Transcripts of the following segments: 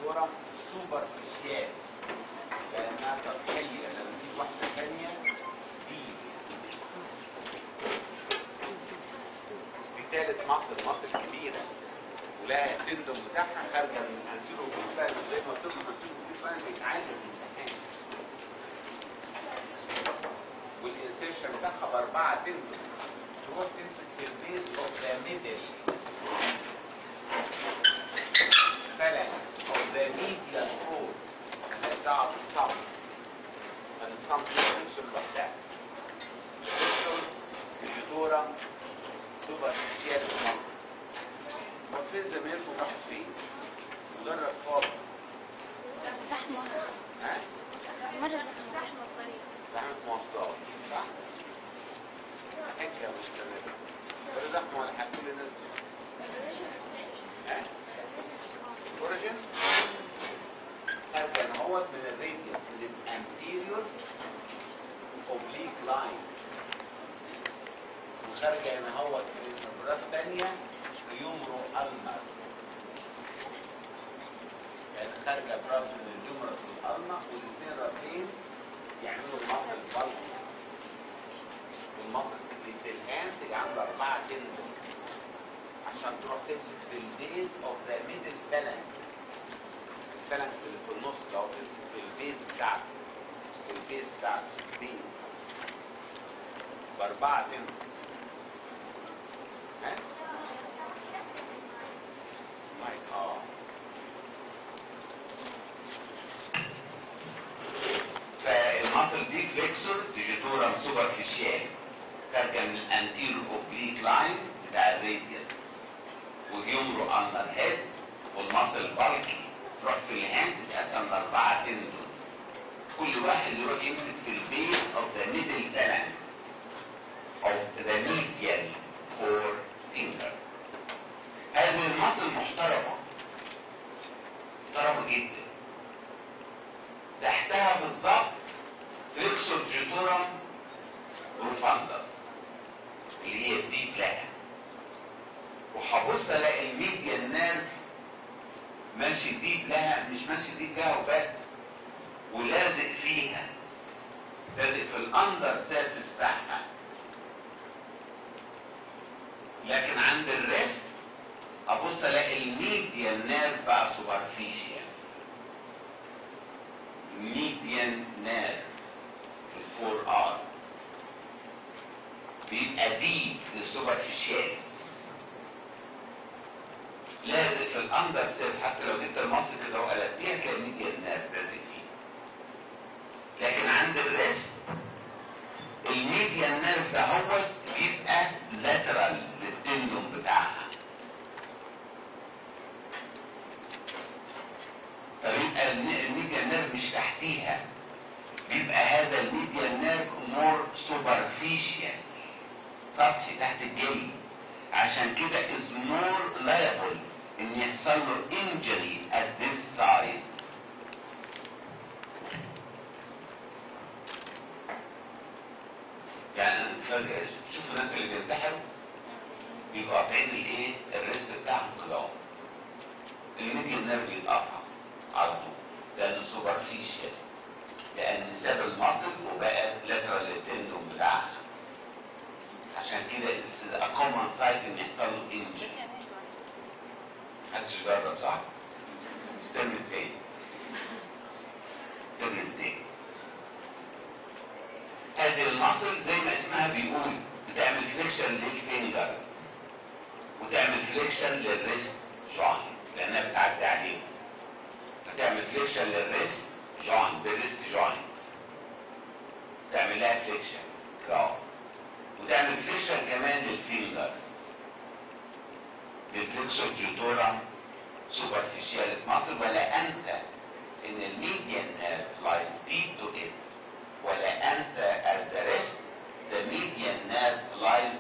ديجيتورم سوبرفيشيال لانها سطحيه. لما تيجي واحده ثانيه دي ثالث مصر كبيره ولها التندم بتاعها خارجه من الانسيرو بالفعل زي ما الطفل الانسيرو بالفعل بيتعلم من الامتحان. والانسيرشن بتاعها باربعه تندم تروح تمسك في البيز اوف ذا ميدل phalanx of the medial cord. مالهاش دعوه بالصمت. الصمت بيمشي لوحدها. ديجيتورم سوبرفيشيال مصر. طب فين زميلكم راحوا فين؟ مجرد فاضي. زحمة. ها؟ مرة زحمة الطريق. زحمة مواصلات، صح؟ حكاية مستمرة. ولا زحمة ولا حاجة كل الناس ها؟ اوريجين؟ كان هوت من الراديوس للانتيريور اوبليك لاين. وخارجة هنا هوت من براس تانية يمرو ألمر. يعني خارجة براس من الجمرة والألمر والاثنين راسين يعملوا المصل البلق. والمصل اللي في الهاند تبقى عاملة 4 تندم عشان تروح تمسك في البيز اوف ذا ميدل فالانكس. الفالانكس اللي في النص لو تمسك في البيز بتاعته. البيز بتاعته البيز ب4 تندم. ها؟ مايك فالمصل دي فليكسور ديجيتورم سوبرفيشيال خارجه من الانتيرو اوبليك لاين بتاع الراديال ويمرو اندر هيد. والمصل بالكي تروح في الهاند تتقسم ل4 تندون. كل واحد يروح يمسك في البيز اوف ذا ميدل فالانكس اوف ذا ميديال فور فينجر. هذه المصل محترمه جدا. تحتها بالظبط فليكسور ديجيتورم بروفاندس اللي هي الديب لها. وهبص الاقي الميديال نيرف ماشي ديب لها، مش ماشي ديب لها وبس، ولازق فيها، لازق في الاندر سيرفيس بتاعها. لكن عند الريست ابص الاقي الميديال نيرف بقى سوبرفيشيال. ميديان نيرف في الفور ار بيبقى ديب للسوبرفيشيال، لازق في الاندر سيرف. حتى لو جبت المصل كده وقلبتيها تلاقي الميديان نيرف لازق فيه. لكن عند الريست الميديان نيرف ده هو بيبقى لاترال للتندون بتاعها. فبيبقى الميديان نيرف مش تحتيها، بيبقى هذا الميديان نيرف مور سوبرفيشيال سطحي تحت الجلد. عشان كده is more liable ان يحصل له injury at this side. يعني شوف الناس اللي بينتحروا بيبقوا قاطعين الايه الريست بتاعهم كده اهو. الميديان نيرف بيتقطع على طول لانه سوبرفيشيال، لان ساب المصل وبقى لاترال للتندون بتاعها. عشان كده اكومن سايت ان يحصل له انجري. محدش جرب صح؟ الترم التاني هذه المصل زي ما اسمها بيقول بتعمل فليكشن للفينجر وتعمل فليكشن للريست جوينت لانها بتعدي عليهم. هتعمل فليكشن للريست جوينت بالريست جوينت، تعمل لها فليكشن كراو، وتعمل فليكشن كمان للفينجرز بالفليكسور ديجيتورم سوبرفيشياليس ماسل. ولا انسى ان الميديان نيرف لايز ديب تو ات، ولا انسى at the rest the median nerve lies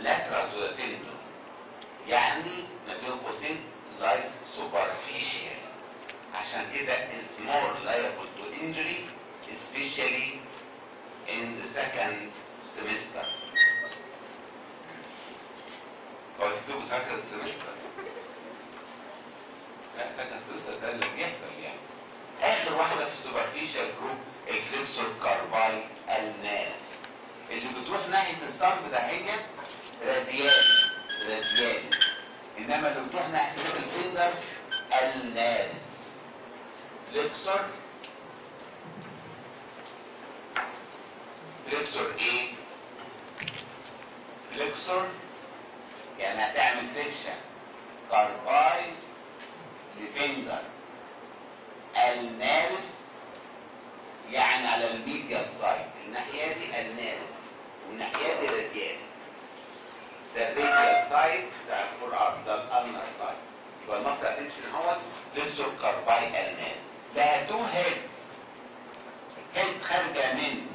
lateral to the tendon، يعني ما بين قوسين lies superficial. عشان كده is more liable to injury especially in the second semester. هو تكتبوا second semester؟ لا second semester ده اللي بيحصل سوبرفيشال جروب الفليكسور كارباي الناس. اللي بتروح ناحيه الصلب ده هي راديالي، انما اللي بتروح ناحيه الفينجر الناس. فليكسور ايه؟ فليكسور يعني هتعمل فليكشن كارباي لفينجر النارس، يعني على الميديال سايد. الناحيه دي النارس والناحيه دي راديال. ده الراديال سايد بتاع الفور ارم، ده الالنر سايد. يبقى المصل هتمشي اهوت فليكسور كارباي النارس. لها تو هيد خارجه من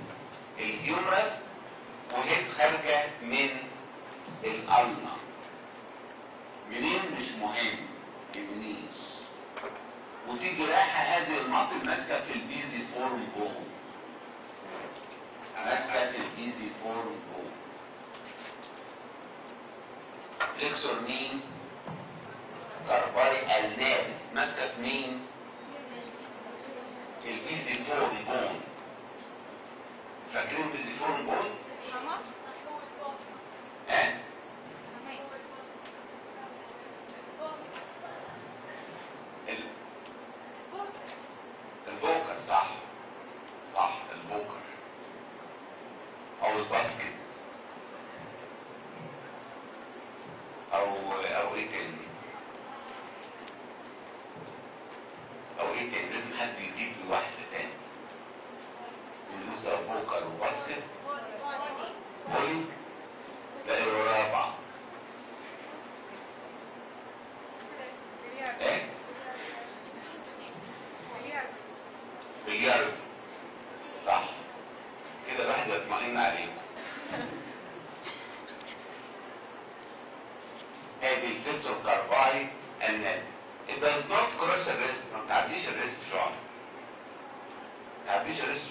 الهيومرس وهيد خارجه من الالنا. منين مش مهم، يمنيش. وتيجي رايحه هذه المصل ماسكه في البيزي فورم بون، ماسكه في البيزي فورم بون. فليكسور مين؟ كارباي النابس، ماسكه في مين؟ البيزي فورم بون. فاكرين البيزي فورم بون؟ البوكر، صح البوكر او الباسكت او ايه تاني، لازم حد يجيب لي واحده تاني. بالنسبه بوكر وباسكت بولينج، لا الرابعه ايه؟ بلياردو، صح كده الواحد يطمئن عليه. هذه الفلتر كارباي الناد. It does not cross الريست، ما بتعديش الريست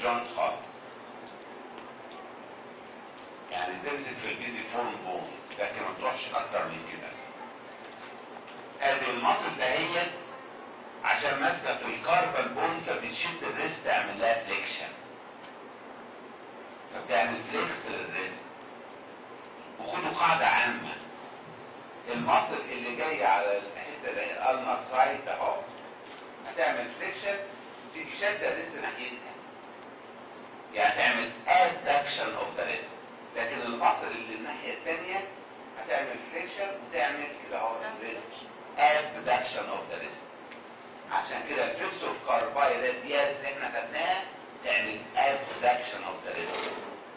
جوينت، خالص. يعني تمسك في البيزي فورم بون لكن ما تروحش اكتر من كده. هذه المصل دهيت عشان ماسكه في الكاربال بون فبتشد الريست تعمل لها فليكشن، فبتعمل فليكس للريست. وخدوا قاعده عامه، المصل اللي جاي على الحته دي الالنر سايد اهو هتعمل فليكشن وتيجي شاده الريست ناحيتها، يعني تعمل ادكشن اوف ذا ريست. لكن المصل اللي الناحيه الثانيه هتعمل فليكشن وتعمل كده اهو الريست ادكشن اوف ذا ريست. عشان كده الفليكسور كارباي راديالس اللي احنا خدناها تعمل ادكشن اوف ذا ريست،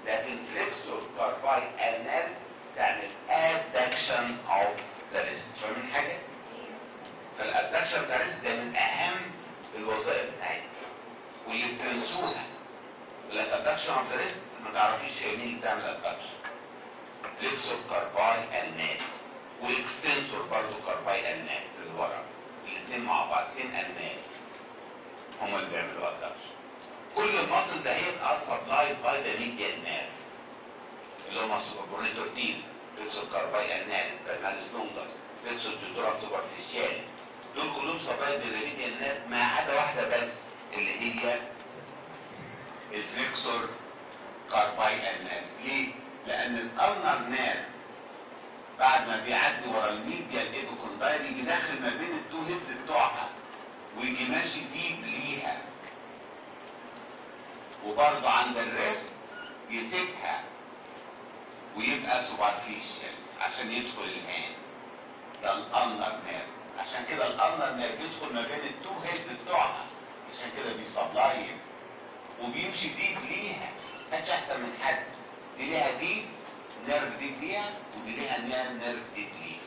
لكن فليكسور كارباي النارس تعمل ادكشن اوف ذا ريست. فاهمين حاجه؟ فالادكشن اوف ذا ريست ده من اهم الوظائف بتاعتنا واللي بتنسوها. الادكشن اوف ذا ريست ما تعرفيش مين اللي بتعمل ادكشن. فليكسور كارباي النارس والاكستنسور برضه كارباي النارس اللي ورا، الاثنين مع بعض فين الناس هم اللي بيعملوا ادكشن. كل المصل ده هيبقى سبلايد باي ذا ميديال نيرف اللي هم سوبربونيتور تيل، فليكسور كارباي النارس، باناليس لونجر، فليكسور جوتورام سوبرفيشيال. دول كلهم سبلايد باي ذا ميديال نيرف ما عدا واحده بس اللي هي الفليكسور كارباي النارس. ليه؟ لان الالنر نيرف بعد ما بيعدي ورا الميديال ايبوكوندايل يجي داخل ما بين التو هيدز بتوعها ويجي ماشي ديب ليها، وبرضه عند الريست يسيبها ويبقى سوبرفيشال عشان يدخل الهان. ده الالنر نيرف. عشان كده الالنر نيرف بيدخل ما بين التو هيدز بتوعها، عشان كده بيسبلايم وبيمشي ديب ليها. مش احسن من حد، دي ليها ديب نيرف ديب ليها ودي ليها نيرف ديب ليها.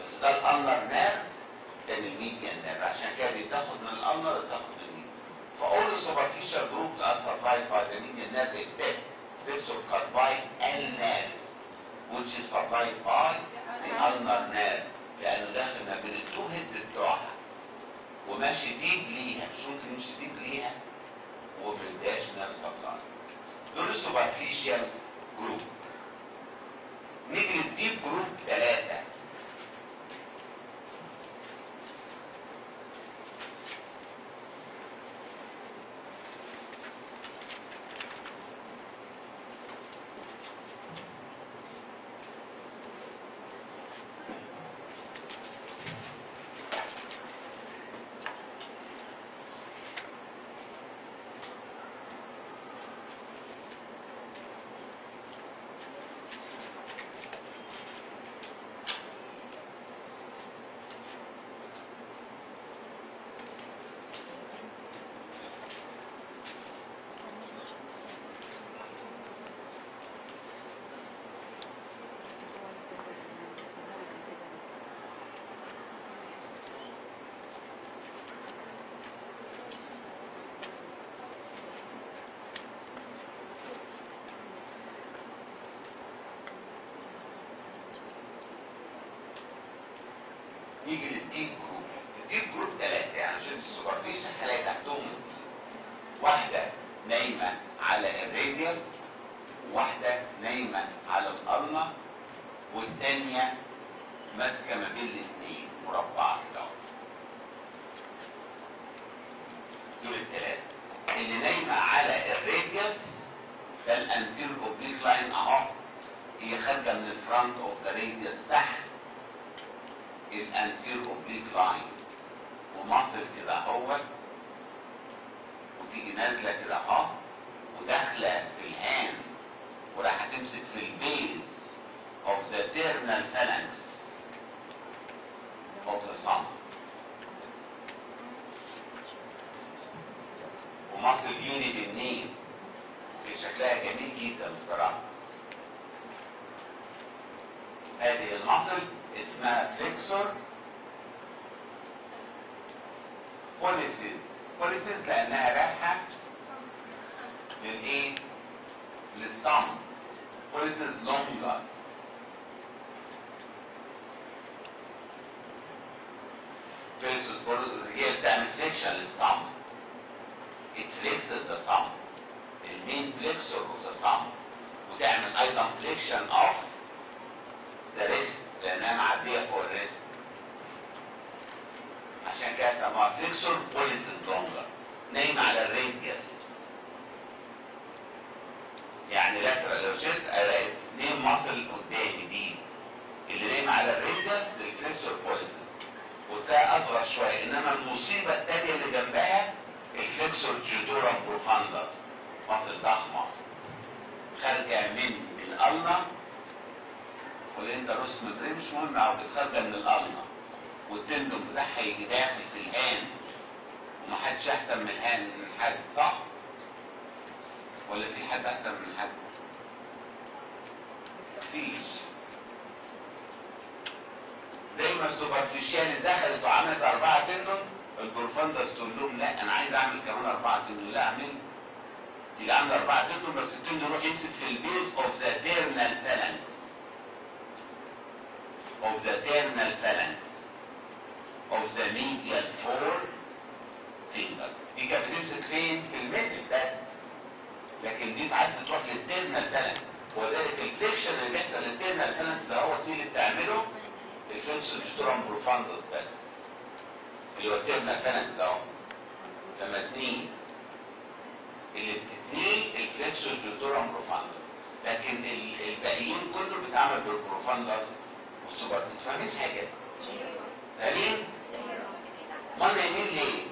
بس ده الالنر نيرف ده الميديان نيرف، عشان كده بتاخد من الالنر تاخد من الميديان. فاول السوبرفيشال جروب ار سبلايد باي ذا ميديان نيرف اكسبت فليكسور كارباي النيرف which is supplied by the ulnar nerve، لانه داخل ما بين التو هيدز بتوعها وماشي ديب ليها. مش ممكن يمشي ديب ليها ومبيديهاش نيرف سبلاي. دول السوبرفيشال جروب. نيجي للديب جروب 3. نيجي للديب جروب. الديب جروب ثلاثه، يعني عشان السوبرفيشن هلاقي تحتهم الديب. واحده نايمه على الراديوس، واحده نايمه على الالنا، والثانيه ماسكه ما بين الاثنين مربعه كده. دول الثلاثه. اللي نايمه على الراديوس ده الانتير اوبليك لاين اهو، هي خارجه من الفرونت اوف ذا راديوس تحت الانتير اوبليك لاين، ومصل كده اهوت، وتيجي نازله كده اهو، وداخله في الهاند، وراح تمسك في البيز اوف ذا تيرنال فالانكس اوف ذا thumb، ومصل يوني بالنين، شكلها جميل جدا بصراحه. هذه المصل اسمها فليكسور بوليسيس. بوليسيس لانها رايحه للايه؟ للصم. بوليسيس لونجاس. هي بتعمل فليكشن للصم. It flexes the thumb. المين فليكسور اوف ذا thumb. وتعمل ايضا فليكشن اوف ذا ريست لانها معديه فوق الريست. عشان كده سموها فليكسور بوليسيس لونجر. نايم على الراديوس. يعني لاترال، لو شلت الاقي اثنين مصل قدامي دي. اللي نايم على الراديوس للفليكسور بوليسيس. وتلاقي اصغر شويه، انما المصيبه الثانيه اللي جنبها الفليكسور جدورم بروفاندس، مصل ضخمه خارجه من الالنا والانتروس ممبرين، مش مهم، او بتخرج من الالنا، والتندون بتاعها يجي داخل في الهان، ومحدش احسن من الهان من حد، صح؟ ولا في حد احسن من حد؟ مفيش. زي ما السوبرفيشيال دخلت وعملت 4 تندون، البروفاندس تقول لهم لا انا عايز اعمل كمان 4 تندون، لا اعمل. تيجي عامله 4 تندون، بس التندون يروح يمسك في البيز اوف ذا تيرنال فالانكس. of the terminal phalanx of the medial forefinger. دي كانت بتمسك فين؟ في الميدل بس. لكن دي عايزه تروح للتيرنال فالانكس، وذلك الفليكشن اللي بيحصل للتيرنال فالانكس ده هو اللي بتعمله الفليكسور جدورم بروفاندس بس. اللي هو التيرنال فالانكس ده اهو. لما تنيه اللي بتتنيه الفليكسور جدورم بروفاندس، لكن الباقيين كله بيتعمل بالبروفاندس والسوبر. فاهمين حاجه؟ فاهمين؟ امال نايمين ليه؟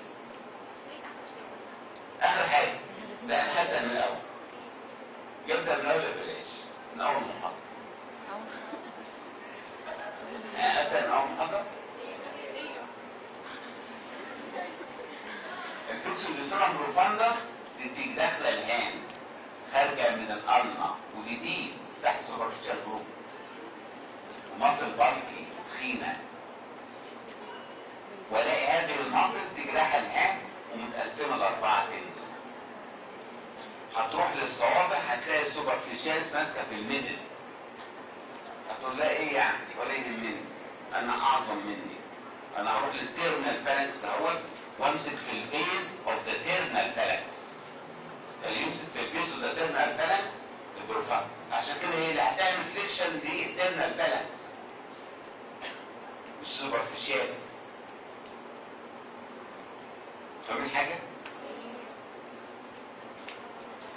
اخر حاجه، لا حتى من الاول. يبدا من الاول بلاش، من اول محاضره. ابدا من اول محاضره. الفليكسور جدورم بروفاندس دي تيجي داخله الهاند، خارجه من الالنا، ودي تحت سوبرفيشال جروب، ومصل بالكي تخينه. والاقي هذه المصل تجرح الهاند ومتقسمه ل4 تندون. هتروح للصوابع هتلاقي السوبرفيشالز ماسكه في الميدل. هتقول لها ايه يعني؟ ولا يهمني، انا اعظم مني. انا هروح للتيرنال فالانكس دهوت وامسك في البيز اوف ذا تيرنال فالانكس. اللي يمسك في البيز اوف ذا تيرنال فالانكس البروفاند. عشان كده هي اللي هتعمل فليكشن دي التيرنال فالانكس مش سوبرفيشال. فاهمين حاجه؟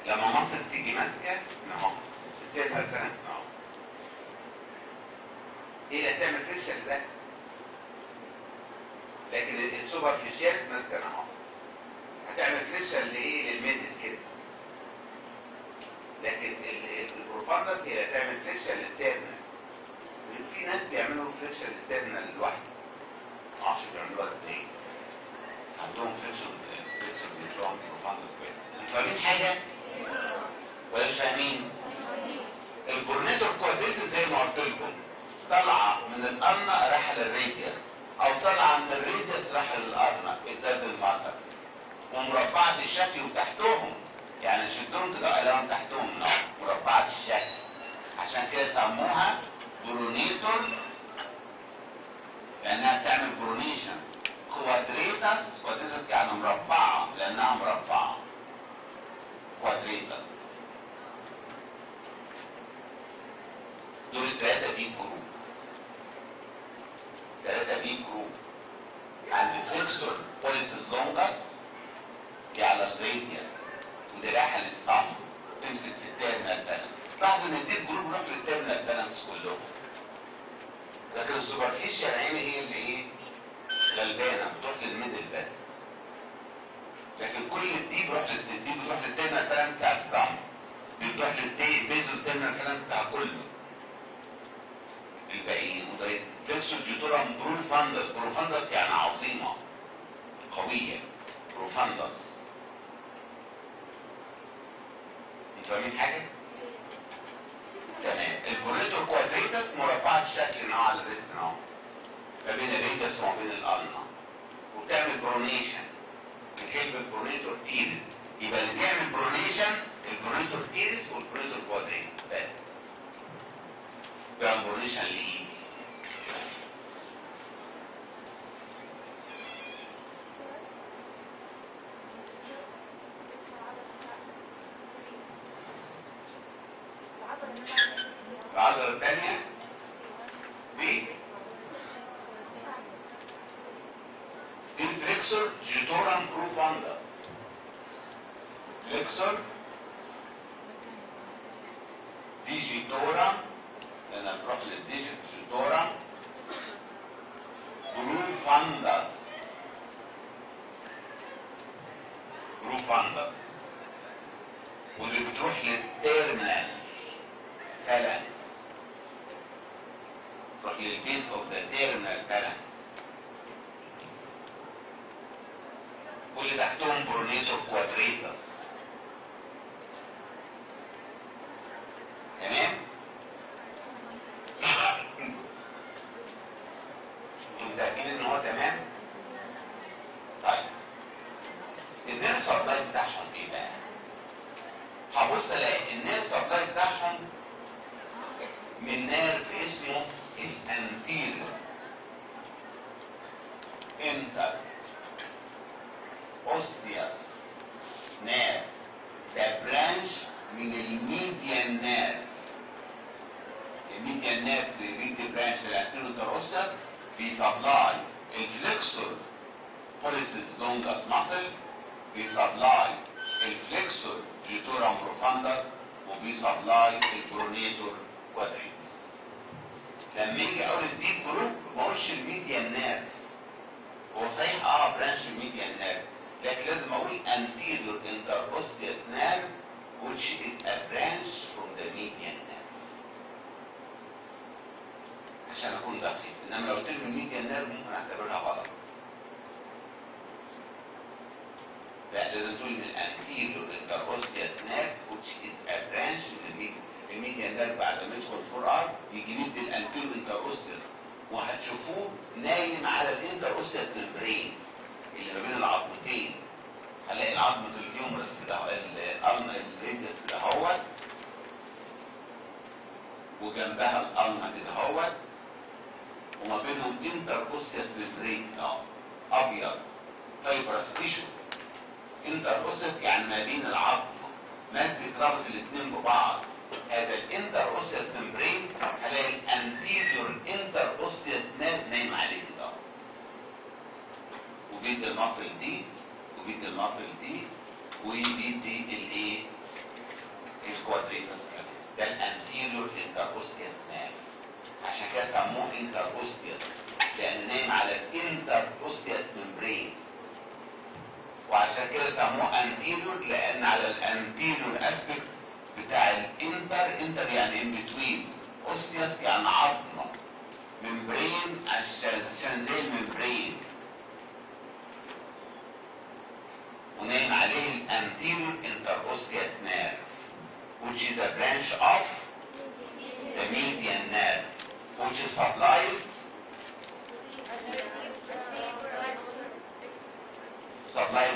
لما مصر تيجي ماسكه اهو التيرنال فالانكس اهو، هي اللي هتعمل فليكشن ده. لكن السوبرفيشال ماسكه اهو هتعمل فليكشن لايه؟ للميدل كده. لكن البروفاندس هي اللي هتعمل فليكشن للتيرنال. في ناس بيعملوا فليكشن للتيرنال لوحده، ما اعرفش بيعملوها ازاي. عندهم فليكشن بيطلعوا بروفاندس كده. انتوا فاهمين حاجه؟ ولا مش فاهمين؟ البورنيتور كوادريتس زي ما قلت لكم طالعه من الارنا رايحه للراديوس، او طالعه من الراديوس رايحه للارنا، ازاز المطر، ومربعه الشكل وتحتهم، يعني شدهم كده الاقيهم تحتهم مربعه الشكل. عشان كده سموها برونيتور لانها بتعمل برونيشن. كوادريتس يعني مربعه لانها مربعه. كوادريتس دول الثلاثه دي جروب. ثلاثه دي جروب. عند فليكسور بوليسز لونجس دي على الراديوس ودي رايحه للصم تمسك في التيرمينال بالانس. لاحظ ان دي الجروب بيروح للتيرمينال بالانس كلهم، لكن السوبرفيشال عيني هي اللي ايه؟ غلبانه بتروح للميدل بس. لكن كل دي بتروح للتيرمينال بالانس بتاع الصم، بتروح للبيزوس تيرمينال بالانس بتاع كله الباقيين. وده فليكسور جيتورام بروفاندس. بروفاندس يعني عظيمه قويه. بروفاندس. انتوا فاهمين حاجه؟ تمام. البوريتور كوادريتس مربعه الشكل نوع على الريست نوع ما بين الريدس وما بين الالنا، وبتعمل برونيشن. بتحب البرونيتور تيرس. يبقى اللي بيعمل برونيشن البرونيتور تيرس والبرونيتور كوادريتس بس. بيعمل برونيشن لايه؟ العضلة الثانية دي الفليكسور جيتورام بروفاندا. فليكسور دي جيتورام لأنها تروح للديجيت جيتورام بروفاندا. بروفاندا واللي بتروح للتيرمينال بالانس. تروح للبيس اوف ذا تيرمينال بالانس. واللي تحتهم برونيتور كوادريتس. تمام؟ انتوا متأكدين ان هو تمام؟ طيب النيرف سبلاي بتاعهم ايه بقى؟ هبص الاقي النيرف سبلاي بتاعهم من نيرف اسمه الانتيريور انتر اوستيوس نيرف. ده برانش من الميديان نيرف. الميديان نيرف بيدي برانش للانتيريور انتر اوستيوس بيسبلاي الفليكسور بوليسز لونجس ماسل، بيسبلاي الفليكسور جيتورام بروفاندس، وبيسبلاي البرونيتور كوادريتس. لما يجي اقول الديب جروب ما اقولش الميديان نيرف. هو صحيح برانش الميديان نيرف، لكن لازم اقول anterior interosseous nerve which is a branch from the median nerve عشان اكون دقيق. انما لو قلت لي الميديان نيرف ممكن اعتبرها غلط. لا، لازم تقول من anterior interosseous nerve which is a branch من الميديان نيرف. بعد ما يدخل الفور ارم يجي يدي الانتيريور انتروسيوس، وهتشوفوه نايم على الانتروسيوس ممبرين اللي ما بين العظمتين. هنلاقي العظمة الهيومرس كده الالما الريديوس كده اهوت، وجنبها الالما كده اهوت، وما بينهم انتروسيوس ممبرين ابيض فايبرس تيشو. انتروسيوس يعني ما بين العظم، ماسك رابط الاثنين ببعض. هذا الانتر اوسيوس ممبرين هلاقي الانتيريور انتر اوسيوس نيرف نايم عليه كده، وبيدي المصل دي وبيدي المصل دي وبيدي الايه؟ الكوادريتس. ده الانتيريور انتر اوسيوس نيرف. عشان كده سموه انتر اوسيوس لان نايم على الانتر اوسيوس ممبرين، وعشان كده سموه انتيريور لان على الانتيريور اسبكت بتاع الانتر. انتر يعني ان بتوين، اوسيوس يعني عظمه، ممبرين عشان زي الممبرين، ونايم عليه الانتيريور انتر اوسيوس نيرف which is a branch of the median nerve which is supplied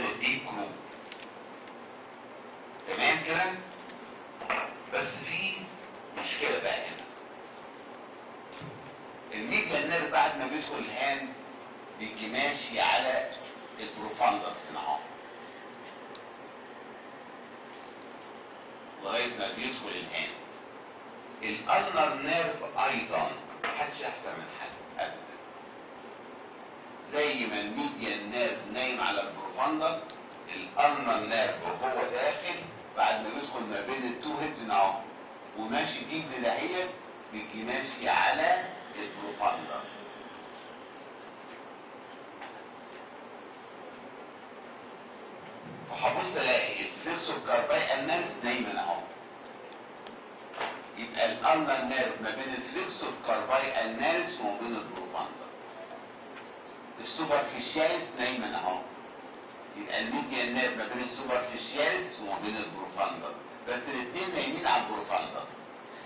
the deep group. تمام كده؟ بس في مشكلة بقى هنا. الميديان نيرف نيرف بعد ما بيدخل الهاند بيجي ماشي على البروفاندس هنا اهو لغايه ما بيدخل الهاند. الالنر نيرف ايضا محدش احسن من حد ابدا. زي ما الميديان نيرف نايم على البروفاندس، الالنر نيرف وهو داخل بعد ما بيدخل ما بين التو هيدز اهو وماشي دي بداهيه بيجي ماشي على البروفاندس. فهبص الاقي الفليكسور كارباي النيرف نايمه اهو. يبقى الالنر نيرف ما بين الفليكسور كارباي النيرف وما بين البروفاندس. السوبرفيشاليس نايمه اهو. يبقى الميديان نيرف ما بين السوبرفيشاليس وما بين البروفاندس، بس الاثنين نايمين على البروفاندس.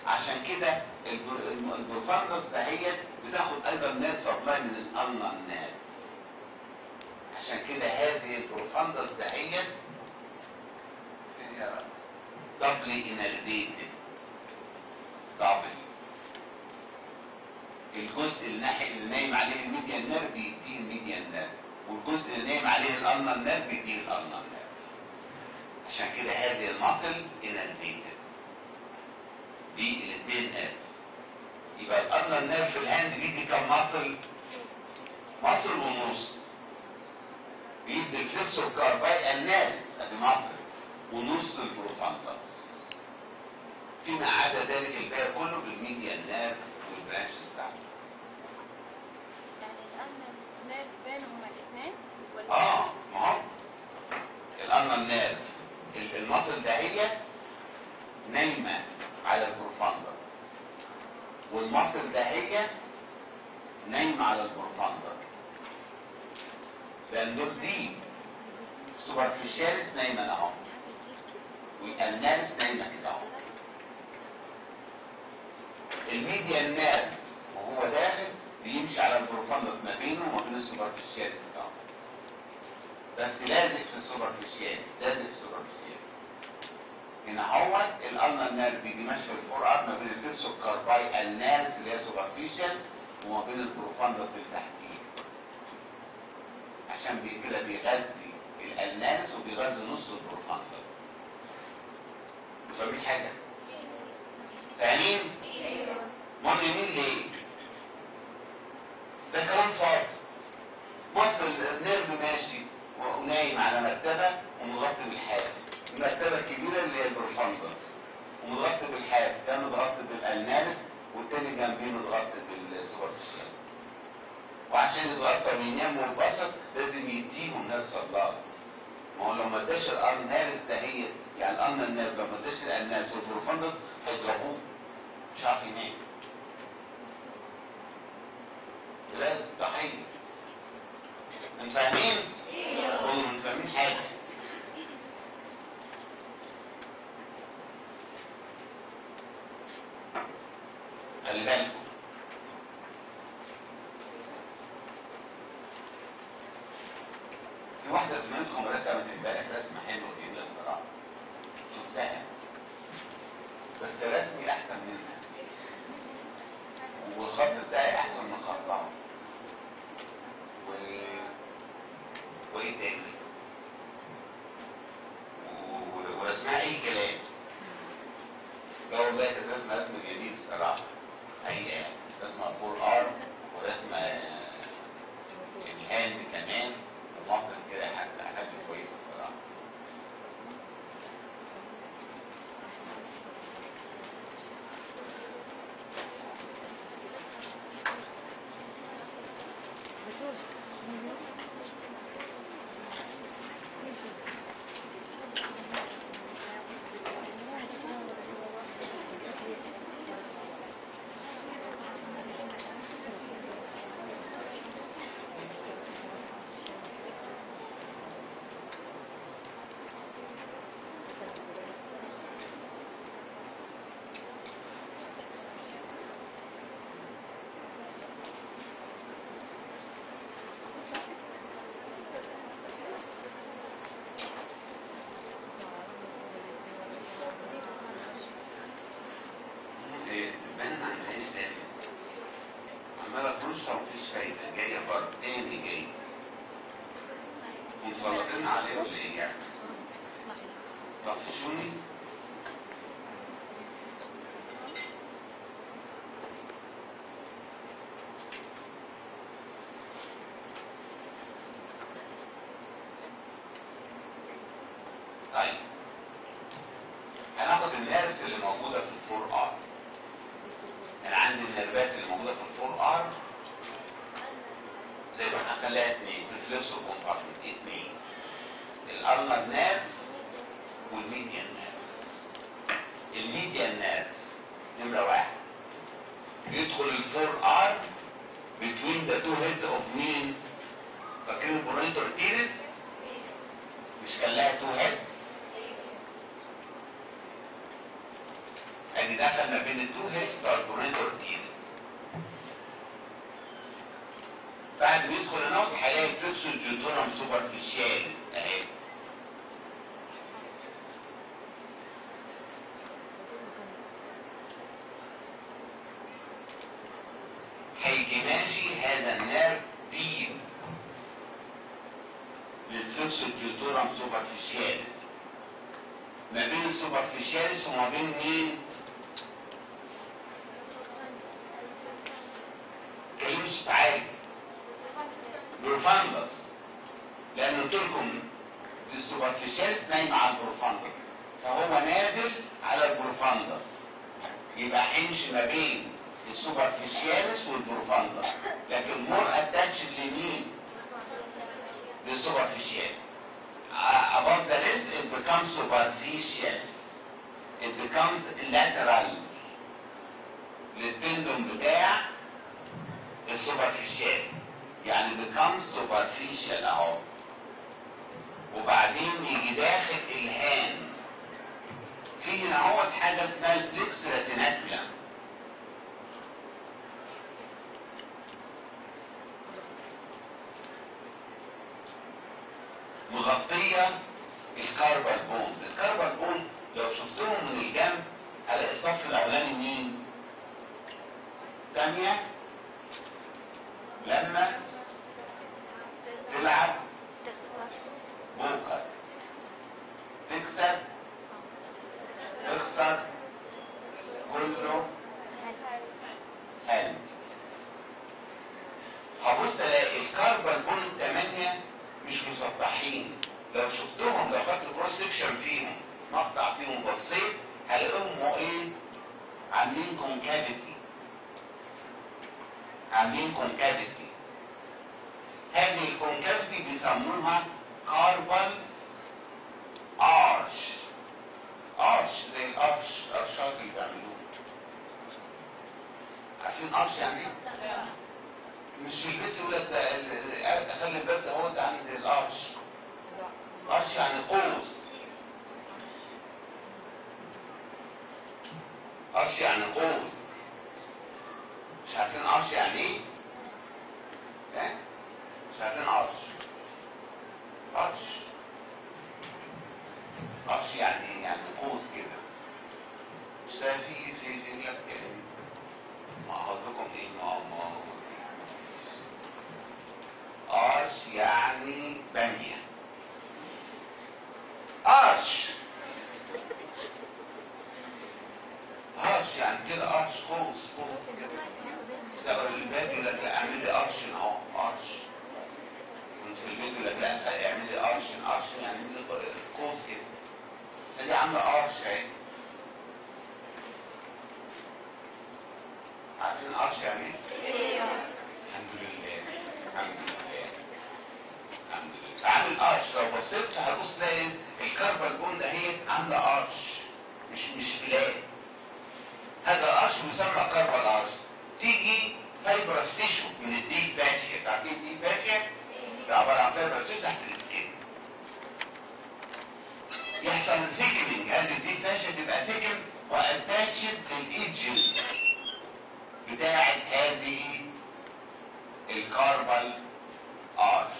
عشان كده البروفاندس دهيت بتاخد ايضا نيرف سبلاي من الالنر نيرف. عشان كده هذه البروفاندس دهيت دبلي انرفيتد. دبل الجزء الناحية اللي نايم عليه الميديان نيرف بيديه الميديان نيرف، والجزء اللي نايم عليه الالنر نيرف بيديه الالنر نيرف. عشان كده هذه المصل انرفيتد دي الاثنين نيرف. يبقى الالنر نيرف في الهاند بيدي كم مصل؟ مصل ونص. بيدي الفليكسور كارباي النيرف ادي مصل ونص البروفاندس. فيما عدا ذلك الباقي كله بالميديان نيرف والبرانشز بتاعته. يعني الألنر نيرف بينهما الاثنين ما هو الالنر نيرف المصل دهيت نايمه على البروفاندس، والمصل دهيت نايمه على البروفاندس، لان دول دي سوبرفيشاليس نايمه اهو والنيرف نايمه كده اهو. الميديان نيرف وهو داخل بيمشي على البروفاندس ما بينه وما بين السوبرفيشاليس بتاعه، بس لازق في السوبرفيشاليس، لازق في السوبرفيشاليس. هنا هو الالنر نيرف بيجي ماشي في الفور ارم ما بين الفليكسور كارباي النيرف اللي هي سوبرفيشال وما بين البروفاندس اللي تحتيه، عشان كده بيغذي النيرف وبيغذي نص البروفاندس. فاهمين حاجه؟ فاهمين؟ مهمين ليه؟ ده كلام فاضي. بص النيرف ماشي ونايم على مرتبه ومتغطي بالحاف، المرتبه الكبيره اللي هي البروفاندس ومتغطي بالحاف، ده متغطي بالالنارس والتاني جنبيه متغطي بالسوبرفيشال. وعشان يتغطى وينام ويتبسط لازم يديهم نيرف سبلاي. ما هو لو ما اداش الالنارس دهيت، يعني الالنر نيرف لو ما اداش الالنارس والبروفاندس هيضربوه مش عارف ينام. لازم ضحيه. انتوا فاهمين؟ قولوا انتوا فاهمين حاجه. خلي بالكم في واحده زميلتكم رسمت امبارح رسمه حلوه جدا الصراحه، شفتها بس رسمي احسن منها والخط بتاعي احسن من خطها وايه تاني ورسمها اي كلام. لا والله كانت رسمه جميل الصراحه. حقيقه رسمه فور ارم ورسمه الهاند كمان ومصر كده حاجه كويسه الصراحه. ردنا عليه ولا ايه يعني؟ طفشوني. طيب هناخد النيرفز اللي موجوده في الفور ار. انا عندي النيرفات اللي موجوده في الفور ار زي ما هنخليها اتنين في الفليكسور كومبارتمنت، اتنين، الالنر نيرف والميديان نيرف. الميديان نيرف نمره واحد يدخل الفور ار between the two heads of مين؟ فاكرين البرونيتور تيرس؟ مش كان لها تو هيدز؟ ادي دخل ما بين التو هيدز بتوع البرونيتور تيرس. بعد ما يدخل هنا هيلاقي الفلكسور جوتورم سوبرفيشال اهي. هيجي ماشي هذا النيرف ديب للفلكسور جوتورم سوبرفيشال ما بين السوبرفيشاليس وما بين مين؟ كلمش تعالي بروفاندس، لان قلت لكم السوبرفيشاليس نايم على البروفاندس فهو نازل على البروفاندس، يبقى هيمشي ما بين السوبرفيشاليس والبروفاندس، لكن مور اتاتش لمين؟ للسوبرفيشال. above the wrist it becomes superficial, it becomes lateral للتندون بتاع السوبرفيشال، يعني becomes superficial اهو. وبعدين يجي داخل الهان في هنا اهوت حاجه اسمها الفليكس ريتيناكولم، مغطيه الكاربال بون. الكاربال بون لو شفتهم من الجنب هلاقي الصف الاولاني مين؟ ثانيه لما تلعب بوكر تكسب تخسر كله هلس. هبص الاقي الكاربال بون الثمانيه مش مسطحين، لو شفتهم لو خدت كروس سكشن فيهم مقطع فيهم بصيت هلاقيهم ايه؟ عاملين كونكافيتي، عاملين كونكافيتي. هذه الكونكافيتي بيسموها كاربال ارش. ارش زي الارش، ارشات اللي بيعملوها. عارفين ارش يعني ايه؟ مش في البيت يقول لك اخلي الباب ده هو عند الارش. ارش يعني قوس، ارش يعني قوس. مش عارفين ارش يعني ايه؟ مش عارفين ارش. ارش ارش يعني ايه؟ يعني قوس كده. مش في يقول لك يعني ما حضركم ايه؟ ما ارش يعني باميه. ارش ارش يعني كده، ارش قوس قوس كده. سأل الباب يقول لك لا اعمل لي ارش اهو، ارش. وانت في البيت يقول لك لا اعمل لي ارش، ارش يعني قوس كده. فدي عامله ارش اهي. عارفين ارش يعني ايه؟ الحمد لله الحمد لله الحمد لله. عامل ارش، لو بصيت هتبص تلاقي الكاربال بون ده هي عامله ارش، مش فلات. هذا الارش بيسمى كاربال ارش. تيجي فايبرس تيشو من الديب فاشيا، عارفين الديب فاشيا؟ ده عباره عن فايبرس تيشو تحت السكين. يحصل ثيكنينج، ادي الديب فاشيا تبقى ثيكن واتاتشد للايدجز بتاعت هذه الكاربال ارش.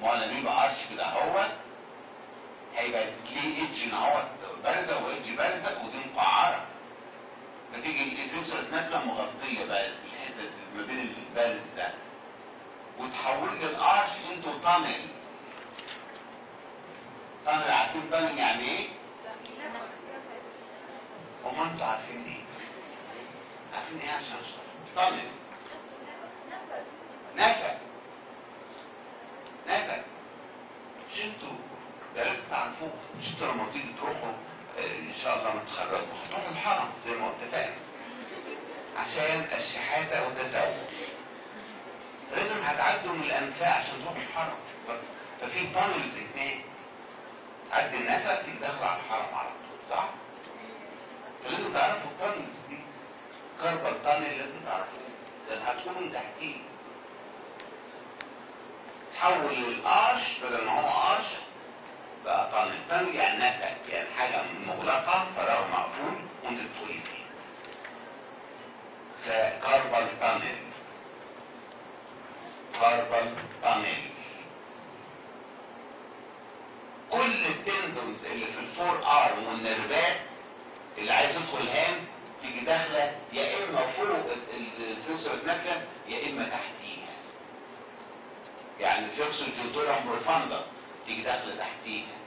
ما هو لما يبقى ارش كده اهوت هيبقى ليه ايدج اهوت بارزه وايدج بارزه ودي مقعره، فتيجي الفلكسور نازله مغطيه بقى الحته ما بين البارز ده وتحول لي الارش انتو تانل. عارفين تانل يعني ايه؟ هما انتوا عارفين ايه؟ عارفين ايه عشان اشرح؟ تانل نفق. مش انتوا ده لازم تعرفوه. مش انتوا لما تيجي تروحوا ان شاء الله ما تتخرجوا هتروحوا الحرم زي ما اتفقنا عشان الشحاته والتزوج، لازم هتعدوا من الانفاق عشان تروحوا الحرم. ففي تانلز هناك تعدي النفق تيجي داخل على الحرم على طول، صح؟ فلازم تعرفوا التانلز دي. كاربال تانل لازم تعرفوه لان هتكونوا تحتيه. تحول للقرش بدل ما هو قرش بقى تانل. تانل يعني نفق، يعني حاجه مغلقه، فراغ مقفول وانت تدخلي فيه. فكاربال تانل. كاربال تانل كل التندونز اللي في الفور ارم والنرفات اللي عايز يدخل هام تيجي داخله يا اما فوق الفلكسور نكله يا اما تحتيها. يعني الفلكسور جوتورم بروفاندا تيجي داخله تحتيها،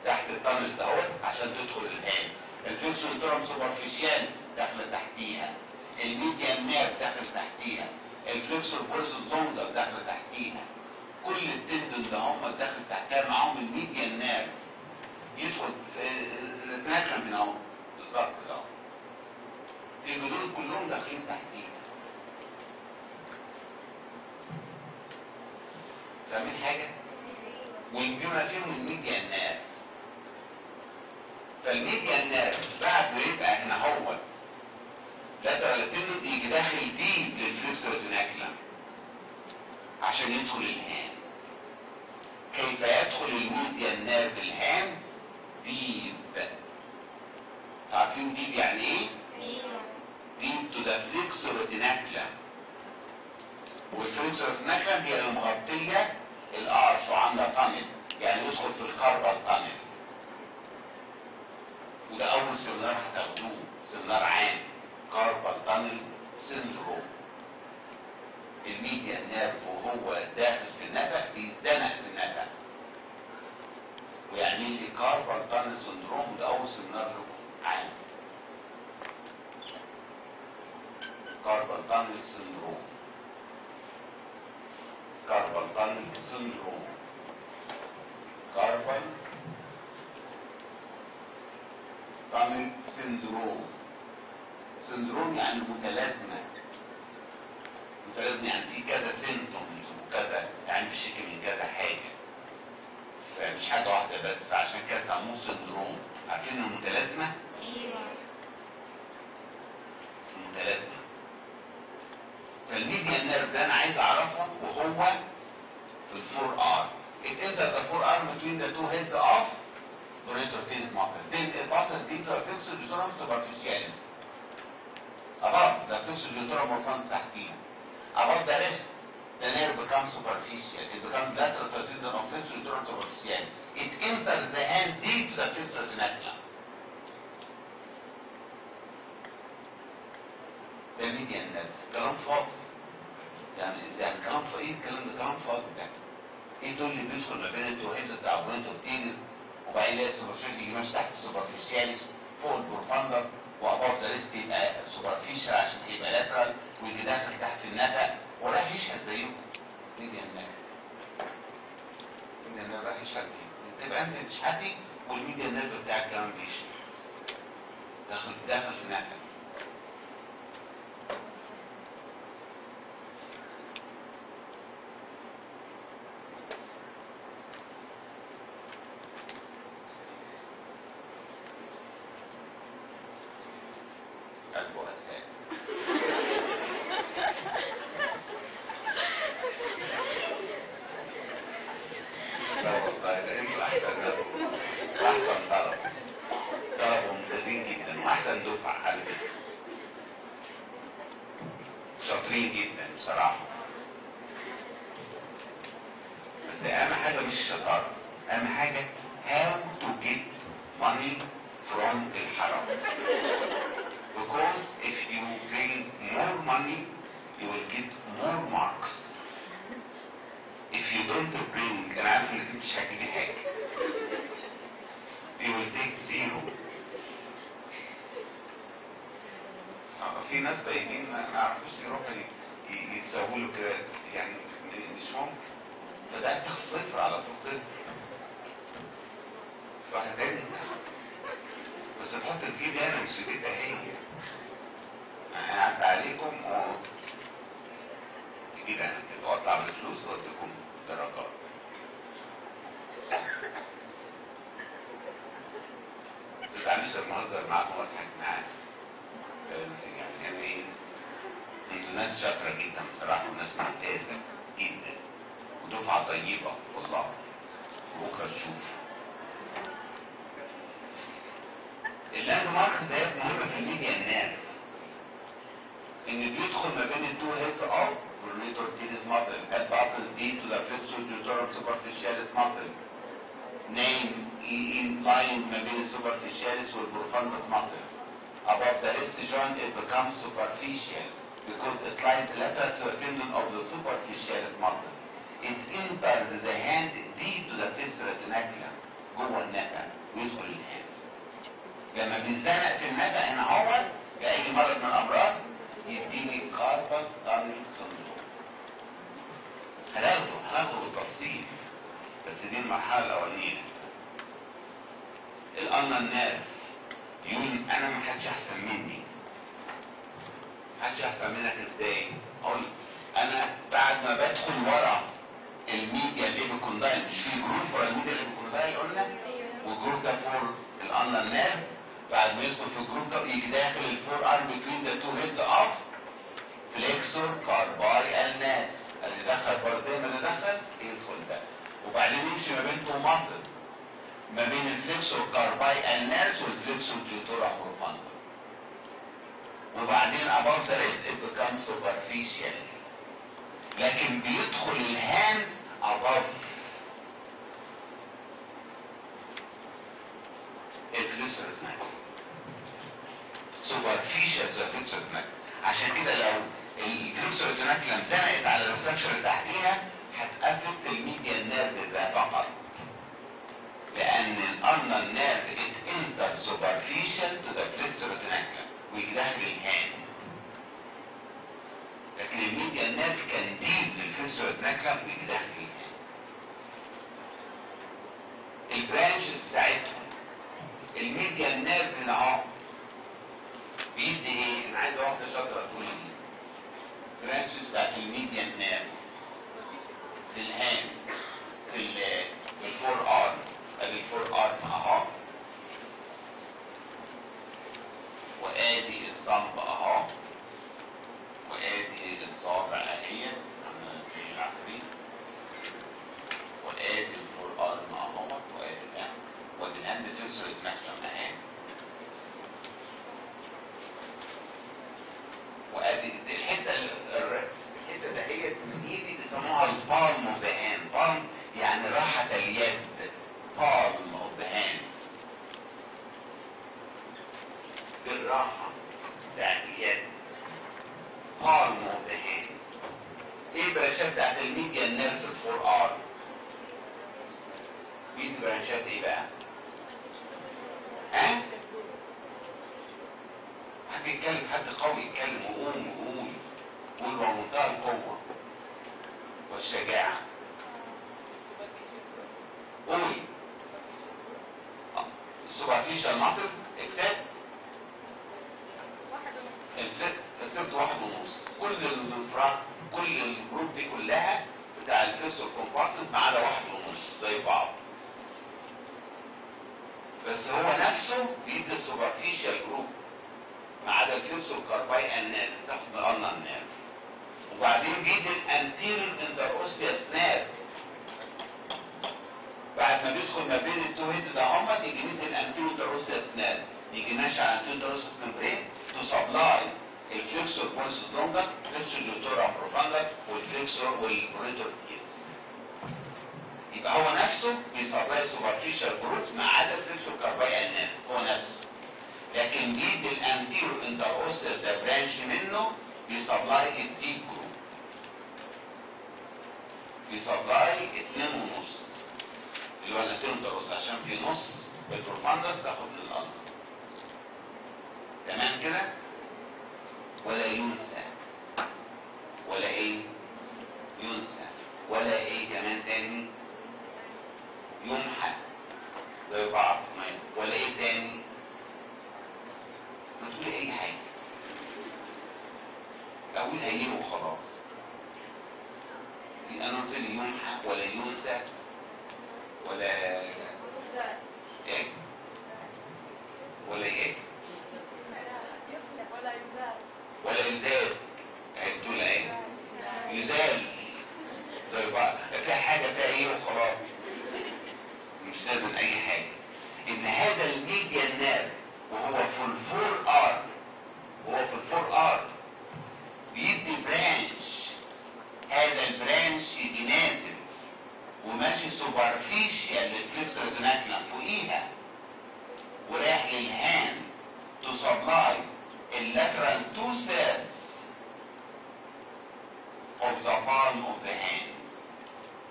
تحت التانل دهوت عشان تدخل الهام. الفلكسور جوتورم سوبرفيشال داخله تحتيها. الميديان نيرف داخل تحتيها. الفلكسور بورسوس لونجر داخله تحتيها. كل التندون ده هم داخل تحتها معاهم الميديان نيرف يدخل في النكره من اهو بالظبط كده اهو. الجدول كلهم داخلين تحتيها. فاهمين حاجه؟ والبيونا فيهم الميديان نيرف. فالميديان نيرف بعد ما يبقى هنا هو لاترال تندون يجي داخل ديب للفلكسور تناكلم عشان يدخل الهام. كيف يدخل الميديان نيرف الهام؟ ديب. عارفين ديب يعني ايه؟ ديب تو ذا فلكسور تناكلم. والفلكسور تناكلم هي المغطيه الارش وعامله تانل، يعني يدخل في الكاربال تانل. وده اول سيمينار هتاخدوه، سيمينار عام كاربال تانل سيندروم. الميديان نيرف وهو داخل في النفق بيتزنق في النفق ويعمل لي كاربال تانل سيندروم. ده اول سيمينار لكم عام كاربال تانل سيندروم. كاربال تانل سيندروم. كاربال تانل سيندروم. سيندروم يعني متلازمه. متلازمه يعني في كذا سيمتومز وكذا، يعني بشكل من كذا حاجه، فمش حاجه واحده بس، فعشان كده سموه سيندروم. عارفين المتلازمه؟ ايوه المتلازمه. فالميديان نيرف ده انا عايز اعرفه وهو في الفور ار. It enters the forearm between the two heads of donator teres muscle. Then it passes into a flexor jutorum superficialis. Above the flexor jutorum morphans تحتيه. Above the wrist, the nerve becomes superficial. It becomes lateral to the tendon of flexor jutorum superficialis. It enters the hand deep to the flexor tenaculum. ده median nerve. كلام فاضي. يعني كلام فاضي. ايه الكلام ده؟ كلام فاضي ده. ايه دول اللي بيدخل ما بين التوهيز بتاع البونيتو تيريز وبعدين يلاقي السوبرفيشال يجي ماشي تحت السوبرفيشاليس فوق البروفاندر واباف ذا ريست يبقى سوبرفيشال عشان يبقى لاترال ويجي داخل تحت في النفق وراح يشهد زيكم. ميديان نيرف. ميديان نيرف راح يشهد زيكم. تبقى انت تشحتي والميديان نيرف بتاعك كمان بيشهد. داخل في النفق. شاطرين جدا بصراحة. بس اهم حاجة مش الشطارة، اهم حاجة how to get money from الحرام. Because if you bring more money you will get more marks. If you don't bring، انا عارف انك انت مش هتجيبي حاجة في ناس طيبين ما يعرفوش يروحوا يتسووا له كده يعني، مش ممكن. فده انت صفر على طول صفر. واحد تاني بس تحط الجيب هنا مش تبقى هي. انا عدى عليكم تجيب انا كده واطلع بالفلوس واديكم درجات. تزعلنيش لما اهزر معاكم واضحك معاك. يعني ايه؟ انتوا ناس شاطره جدا بصراحه وناس ممتازه جدا ودفعه طيبه والله، وبكره تشوف. اللاند ماركس ديت مهمه في الميديا النيرف، ان بيدخل ما بين التو هيدز اوف والريتور تيريس ماسل ات باسل دي تو ذا فليكسور جوتورم سوبرفيشاليس ماسل نيم ان لاين ما بين السوبرفيشاليس والبروفاندس ماسل. Above the wrist joint it becomes superficial because it lies lateral to a tendon of the superficialis muscle. It enters the hand deep to the flexor retinaculum جوه النفق ويدخل الهاند. لما بيتزنق في النفق هنا اهوت بأي مرض من الأمراض يديني كاربال تانل سندروم. هناخده بالتفصيل بس دي المرحلة الأولانية. الألنا نيرف يقول انا ما حدش احسن مني. محدش احسن منك ازاي؟ اقول انا بعد ما بدخل ورا الميديا الابيكوندايل، مش في جروف ورا الميديا الابيكوندايل قلنا؟ والجروف ده فور الانلر نيرف. بعد ما يدخل في الجروف ده يجي داخل الفور ارم بتوين ذا تو هيدز اوف فليكسور كارباي الناس اللي دخل برضه زي ما اللي دخل يدخل ده، وبعدين يمشي ما بين تو ماسل ما بين الفليكسور كارباي الناس والفليكسور جوتورا بروفاندا، وبعدين above the wrist it becomes superficial، لكن بيدخل الهاند above الفليكسور ناك superficial زي الفليكسور ناك. عشان كده لو الفليكسور ناك لما زنقت على الريسبشن اللي تحتيها هتأفكت الميديا نيرف ده فقط، لأن الأرنال نيرف it enters superficial to the flexor retinaculum ويجي داخل الهاند، لكن الميديا نيرف كان ديب للفلexor retinaculum ويجي داخل الهاند. البرانشز بتاعتهم الميديا نيرف هنا اهو بيدي ايه؟ انا عايز واحده شاطره تقول لي البرانشز بتاعت الميديا نيرف في الهاند في الفور ارم. ادي الفور ارم اهو، وادي الصلب اهو، وادي الصابع اهي عامله زي العفريت، وادي الفور ارم اهو، وادي ده، وادي الهاند فليكسور ريتيناكولم اهي، وادي الحته دهيت من ايدي بيسموها البالم اوف ذا هاند. بالم يعني راحه اليد، palm of the hand، بالراحة بتاعت اليد palm of the hand. ايه البرانشات بتاعت الميديا نيرف الفور ار؟ دي برانشات ايه بقى؟ ها؟ حد يتكلم، حد قوي يتكلم وقوم وقول بمنتهى القوة والشجاعة. قول. superficial muscle except except 1.5. كل الفراغ كل الجروب دي كلها بتاع الفليكسور كومبارتمنت ما عدا 1.5 زي بعض، بس هو نفسه بيدي السوبرفيشال جروب ما عدا الفليكسور كارباي النيرف تاخد من الارنال نيرف، وبعدين بيدي الانتيريور انتروسيوس نيرف. بعد ما بيدخل ما بين التو هيدز ده هما يجي ندي الانتيريور انتروسيوس نيرف، يجي ماشي على الانتيريور انتروسيوس ممبرين تو سبلاي الفليكسور بولس لونجر، الفليكسور جوتورا بروفاندا، والفليكسور والبريتور تيرز. يبقى هو نفسه بيسبلاي سوبرفيشال جروب ما عدا الفليكسور كارباي النيرف هو نفسه، لكن بيدي الانتيريور انتروسيوس ده برانش منه بيسبلاي الديب جروب، بيسبلاي 2.5 اللي هو الانتيريور انتروسيوس، عشان في نص البروفاندس تاخد من الارض. تمام كده؟ ولا ينسى، ولا ايه؟ ينسى، ولا ايه كمان تاني؟ يمحى، ضيبعض كمان، ولا ايه تاني؟ ما تقولي اي حاجة، اقول ايه وخلاص. انا قلت لي يمحى ولا ينسى ولا ايه؟ ولا ايه؟ ولا يزال. بتقول ايه؟ يزال. طيب في حاجة فيها ايه وخلاص، مش لازم اي حاجة. ان هذا الميديان نيرف وهو في الفور ار، وهو في الفور ار بيدي برانش، هذا البرانش يجي نازل وماشي سوبرفيشال للفليكسور تناكلا فوقيها، ورايح للهاند تو سبلاي اللاترال تو سيلز of the palm of the hand،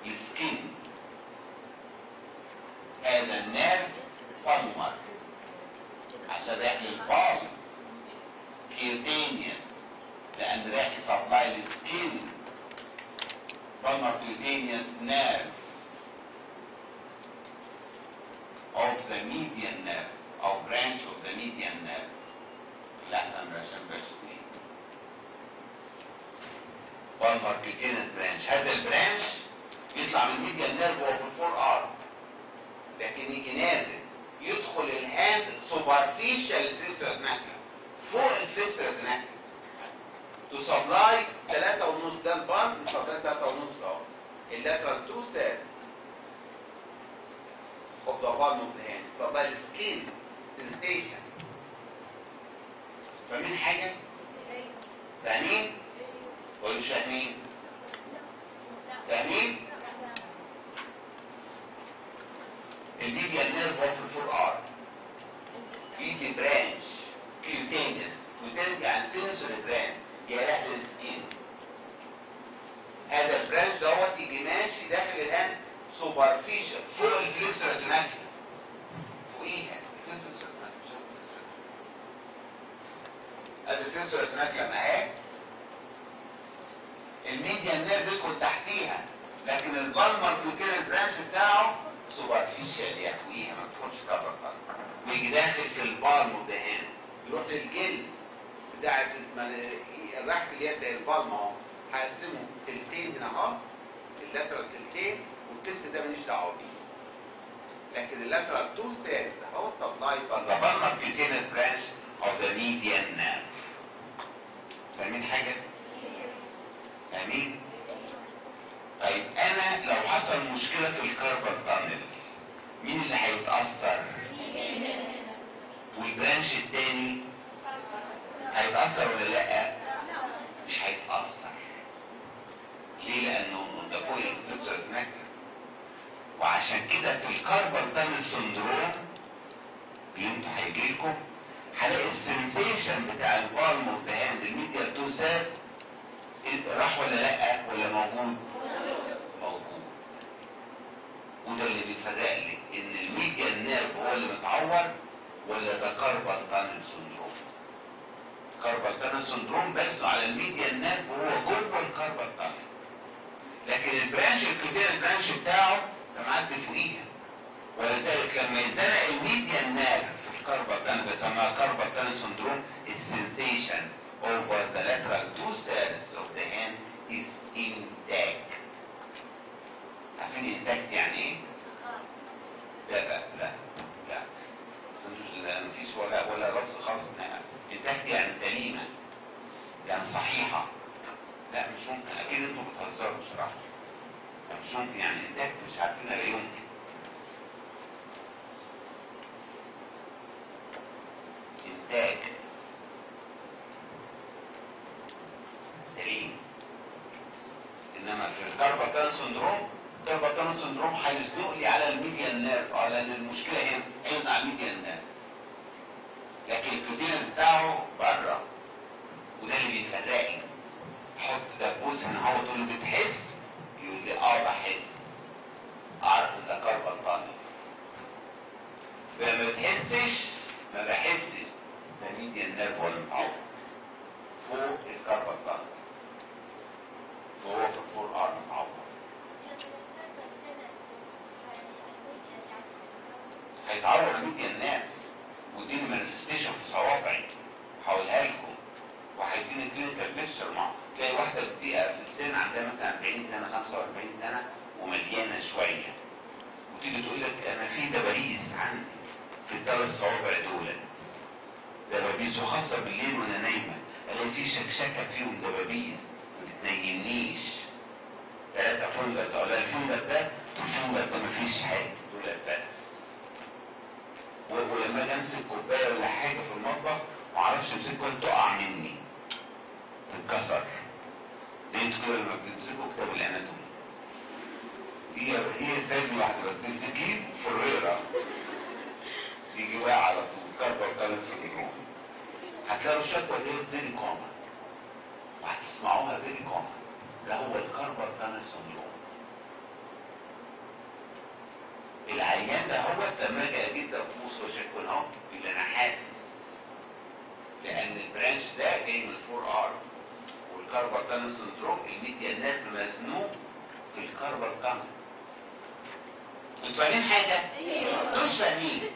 السكين. هذا النيرف بالمر عشان رايح للبالم، كيوتينيوس لان رايح يسبلاي للسكين، بالمر كيوتينيوس نيرف of the median nerve او branch of the median nerve. لا انا عشان بشتري بالمر كيوتينيوس برانش. هذا البرانش يطلع من الميديان نيرف وهو في الفور ار، لكن يجي نازل يدخل الهاند سوبرفيشال فليكسور تناكلا، فوق الفليكسور تناكلا تو سبلاي 3.5. ده البالم يسبلاي 3.5 اهو اللاترال تو سيلز of the palm of the hand، سبلاي السكين سنسيشن. فاهمين حاجة؟ فاهمين؟ ولا مش فاهمين؟ فاهمين؟ الميديان نيرف هو في الفور ار بيدي برانش كيوتينيوس وترجع عن سنسوري برانش يراح للسكين. هذا البرانش دوت يجي ماشي داخل الهاند سوبرفيشال فوق الفليكسور تناكلا، فوقيها ادي الفليكسور تناكلا اهي، الميديان نيرف بيدخل تحتيها، لكن البالمر كيوتينيوس برانش بتاعه سوبرفيشال يا فوقيها ما بتدخلش كبر، ويجي داخل في البالم اوف ذا هاند، يروح للجلد بتاع راحة اليد البالم اهو، هقسمه تلتين هنا اهو، اللاترال تلتين والتلت ده ماليش دعوه بيه، لكن اللاترال تو سيلز اهو سبلاي ذا بالمر كيوتينيوس برانش اوف ذا ميديان نيرف. فاهمين حاجه؟ فاهمين؟ طيب انا لو حصل مشكله في الكاربال تانل مين اللي هيتاثر؟ والبرانش التاني هيتاثر ولا لا؟ مش هيتاثر. ليه؟ لانه ده فوق الفليكسور تناكلا. وعشان كده في الكاربال تانل سندروم اللي انتوا هيجيلكم هلاقي السنسيشن بتاع البالم اوف ذا هاند الميديال تو سيل راح ولا لا؟ ولا موجود؟ موجود. وده اللي بيفرق لي ان الميديان نيرف هو اللي متعور ولا ده كاربال تانل سندروم. كاربال تانل سندروم بس على الميديان نيرف وهو جوه الكاربال تانل، لكن البرانش الكوتينيوس برانش بتاعه ده معدي فوقيها، ولذلك لما يزنق الميديان نيرف في الكاربال تانل بسموها كاربال تانل سندروم. السنسيشن over the lateral two thirds of the hand is intact. عارفين intact يعني ايه؟ لا مفيش ولا لفظ خالص. intact يعني سليمة، يعني صحيحة. لا مش ممكن، اكيد انتوا بتهزروا بصراحة. مش ممكن يعني intact مش عارفينها، لا يمكن. intact سليم. انما في الكاربال تانل سندروم، الكاربال تانل سندروم هيزنق لي على الميديان نيرف، لان المشكله هنا هيزنق على الميديان نيرف، لكن الكوتينيوس بتاعه بره. وده اللي بيفرقني. حط دبوس هنا اهو تقول له بتحس؟ يقول لي اه بحس، اعرف ان ده كاربال تانل. ما بتحسش، ما بحسش، ده ميديان نيرف ولا متعور فوق هيتعور الميديان نيرف، ودي مانيفستيشن في صوابعي هقولها لكم، وهيديني كلينيكال بيكتشر. مع تلاقي واحده بتبقى في السن عندها مثلا 40 سنه 45 سنه ومليانه شويه، وتيجي تقول لك انا في دبابيس عندي في الثلاث صوابع دول، دبابيس، وخاصه بالليل وانا نايمه الاقي في شكشكه فيهم دبابيس ما بتنيمنيش. 3 فنجر، تقول لها الفنجر ده، الفنجر ده مفيش حاجه دول بس. ولما اجي امسك كوبايه ولا حاجه في المطبخ معرفش امسكها تقع مني تتكسر، زي انتوا كده لما بتمسكوا كتاب الاناتومي. هي ثانية واحدة بس تمسكيه فريرة يجي بقى على طول كاربال سندروم. هتلاقوا الشكوى دي فيري كومن وهتسمعوها فيري كومن، ده هو الكاربال سندروم. العيان ده هو لما اجي اجيب دبوس وشكوى اهو اللي انا حاسس، لان البرانش ده جاي من الفور ارم، والكاربال تانل سندروم الميديان نيرف مزنوق في الكاربال تانل. انتوا فاهمين حاجه؟ انتوا مش فاهمين.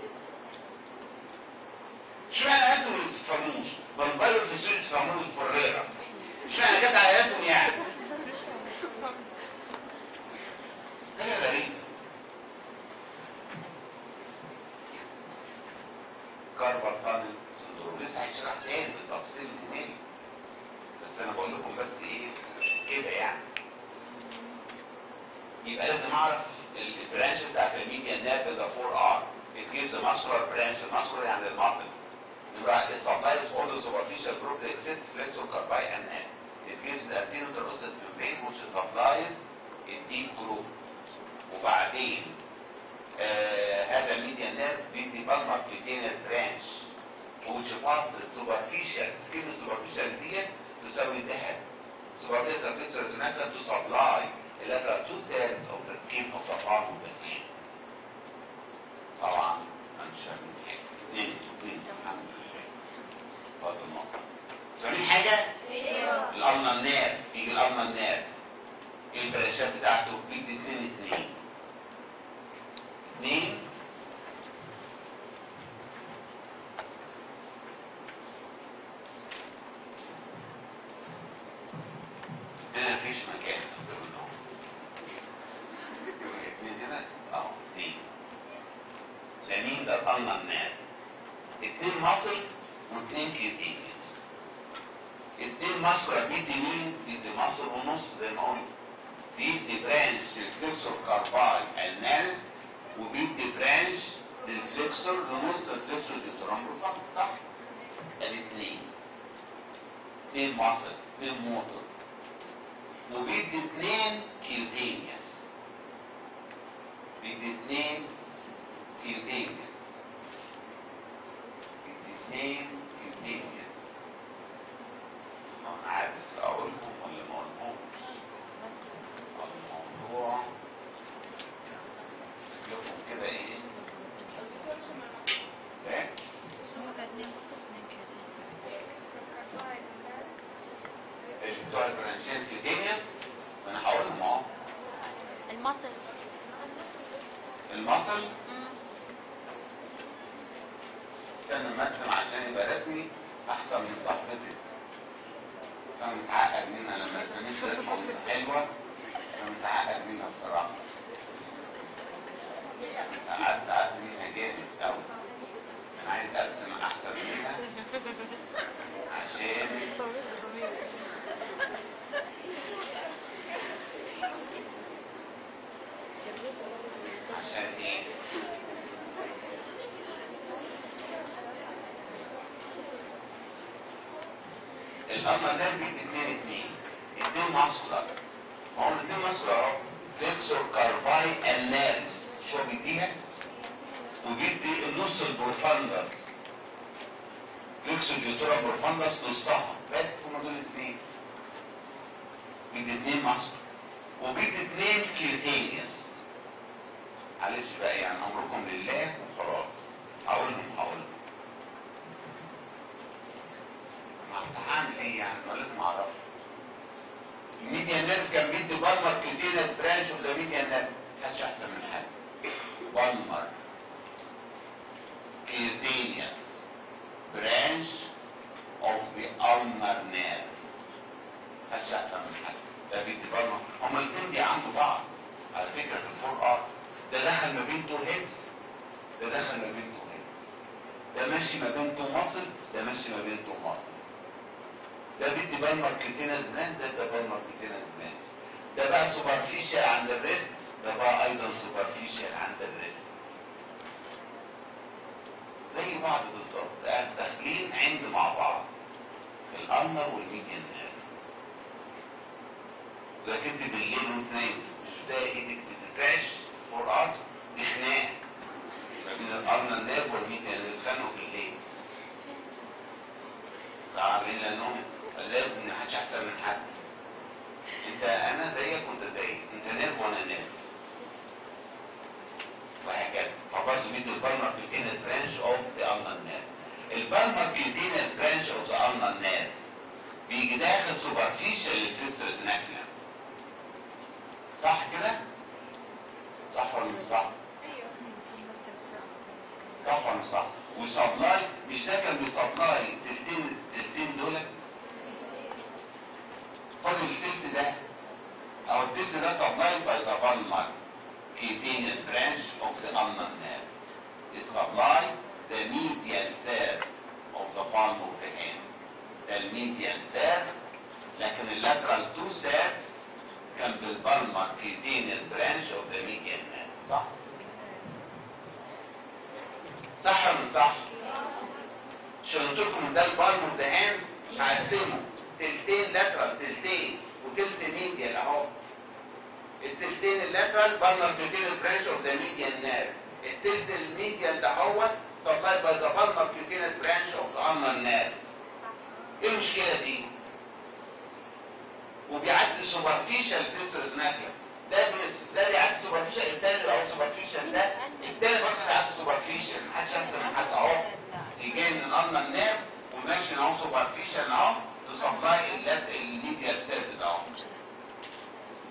اشمعنى انتوا ما بتفهموش؟ بنبايو في السوق تفهموه الفريره، اشمعنى جت على اياتهم يعني؟ حاجه غريبه. كاربال تانل سندروم لسه هيشرح تاني بالتفصيل مهم، بس انا بقول لكم بس ايه كده يعني. يبقى لازم اعرف البرانش بتاعت الميديان نيرف ده 4 ار. It gives a muscular branch. الماسكولار يعني الماسل. نمرة it supplies all the superficial group except flexor carpi and neck. It gives the anterior carotid membrane which supplies a deep group. وبعدين هذا الميديان نيرف بيدي بالمر cutaneous branch which passes superficial skin. superficial ديت تساوي ذهب. superficial flexor retinaculum to supply lateral 2/3 of the skin of the palm of the hand. طبعا مش فاهمين حاجه. اتنين الحمد لله. فاضل النقطه. فاهمين حاجه؟ ايوه. الالنا نيرف، يجي الالنا نيرف ايه البرانشات بتاعته؟ بيدي 2 هنا مفيش مكان. هنا اهو 2. ده مين؟ ده الالنا نيرف. 2 ماسل و2 كيوتينيوس. 2 ماسكولار بيدي مين؟ بيدي ماسل ونص زي ما قلنا. بيدي برانش للفليكسور كارباي النارس، وبيدي برانش للفليكسور لنص الفليكسور ديترامبروفاكس، صح؟ ادي 2 ماسل 2 موتور، وبيدي 2 كيوتينيوس. بيدي 2 كيوتينيوس. انا عارف اقولهم ولا ما اقولهمش؟ الموضوع شكلكم كده ايه؟ ايه؟ بتوع البرانشين كيوتينيوس، انا هقولهم اهو. المصل استنى المرسم عشان يبقى رسمي احسن من صاحبتي. انا متعقد منها لما رسمت رسمه حلوه، انا متعقد منها الصراحه. قعدت منها جامد قوي. انا عايز ارسم احسن منها عشان ايه؟ الامر ده بيدي 2 ماسكولار. ما هو 2 ماسكولار اهو. فليكسور كارباي النارس شو بيديها؟ وبيدي النص البروفاندس. فليكسور ديوتورا بروفاندس نصها بس، هما دول 2. بيدي 2 ماسكولار وبيدي 2 كيوتينيوس. معلش بقى يعني امركم لله وخلاص. هقولهم هعمل ايه يعني؟ ما لازم اعرف. الميديان نيرف كان بيدي بالمر كيوتينيوس برانش اوف ذا ميديان نيرف، محدش احسن من حاجه. بالمر هيدز، ده دخل ما بين تو هيدز، ده ماشي ما بين تو ماسل، ده ماشي ما بين تو ماسل، ده بيدي بالمر كيوتينال برانش، ده بالمر كيوتينال برانش، ده بقى سوبرفيشال عند الريست، ده بقى ايضا سوبرفيشال عند الريست، زي بعض بالظبط، داخلين عند مع بعض الالنر والميديان نيرف. لكن انت بالليل وانت نايم مش بتلاقي ايدك بتترعش فور ارم، دي خناقه ما بين الالنر نيرف والميديان نيرف، بيتخانقوا في الليل. عاملين لانهم لازم ان محدش احسن من حد، انت انا زيك وانت زيك، انت نيرف وانا نيرف، وهكذا. فبرضه بيدي البالمر كيوتينال برانش اوف ذا النر نيرف. البالمر كيوتينال برانش اوف ذا النر نيرف بيجي داخل سوبرفيشال للفيستر ريتيناكولم، صح كده؟ صح ولا مش صح؟ صح ولا مش صح؟ وسبلاي، مش ده كان بيسبلاي التلتين دول؟ فاضل التلت ده، او التلت ده سبلاي باي ذا بالمر cutaneous branch of the ulnar nerve. It supply the medial third of the palm of the hand. The medial third، لكن lateral two thirds كان بالبالمر cutaneous branch of the medial nerve. صح؟ صح ولا مش صح؟ عشان قلت لكم ده البالم اوف ذا هاند هقسمه تلتين لاترال تلتين وتلت ميديال اهو. التلتين اللاترال بالمر كيوتينال برانش اوف ذا ميديال نيرف، التلت الميديال ده هو سبلاي باي ذا بالمر كيوتينال برانش اوف ذا النر نيرف. ايه المشكله دي؟ وبيعدي سوبرفيشال فيستر ريتيناكولم، ده بيعدي سوبرفيشال، التاني اللي هو سوبرفيشال ده، التاني برضه بيعدي سوبرفيشال، محدش احسن من حد اهو. جاي من الالنر نيرف وماشي اهو سوبرفيشال اهو تسبلاي الميديال سيرفيس اهو.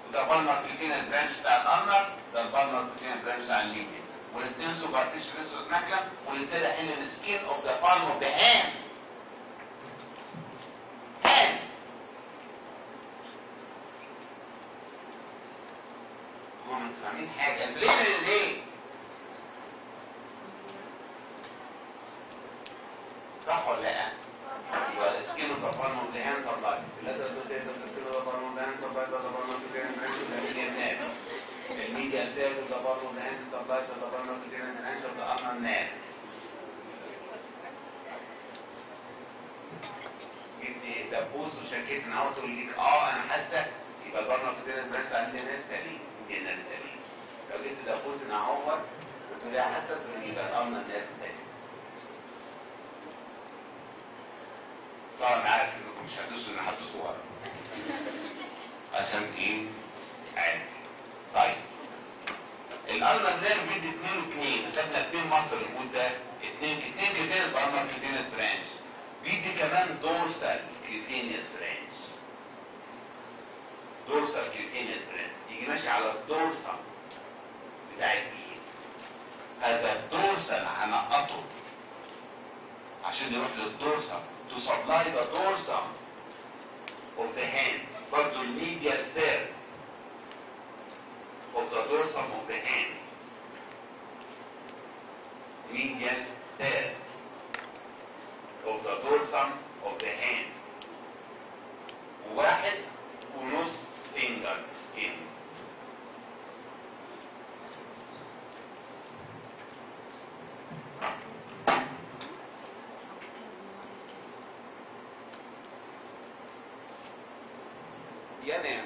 وده بالمر كيوتينال برانش بتاع الالنر، ده البالمر كيوتينال برانش بتاع الميديال، والاثنين سوبرفيشال فيستر ريتيناكولم، والاثنين رايحين للسكين اوف ذا بالم اوف ذا هاند. هم مش فاهمين حاجه. البليفرين ليه؟ صح ولا لا؟ يبقى السكين اوف ذا بالم اوف ذا هاند سبلاي، اللاترال تو سيرفيس السكين اوف ذا بالم اوف ذا هاند سبلاي باي ذا بالمر كيوتينال برانش اوف ذا ميديال نيرف. الميديال سيرفيس اوف ذا بالم اوف ذا هاند سبلاي باي ذا بالمر كيوتينال برانش اوف ذا النر نيرف. جبت دبوس وشكيت ان هو تقول لك انا حاسه، يبقى البالمر كيوتينال برانش عندي ناس سليم، دي ناس سليم. لو جبت دبوس ان هو وتقول لي حاسه، تقول لي يبقى الالنر نيرف سليم. طبعا عارف انكم مش هتدوسوا ان هتدوسوا ورا عشان ايه؟ عادي. طيب الالنر نيرف بيدي 2 و2، خدنا 2 مصر وده 2 كيوتينال بالمر كيوتينال برانش، بيدي كمان دورسال كيوتينال برانش. دورسال كيوتينال برانش يجي ماشي على الدورسال بتاع الايد، هذا الدورسال هنقطه عشان يروح للدورسال to supply the dorsum of the hand. برضه الميديال third of the dorsum of the hand. medial third of the dorsum of the hand. 1.5 finger skin. ينام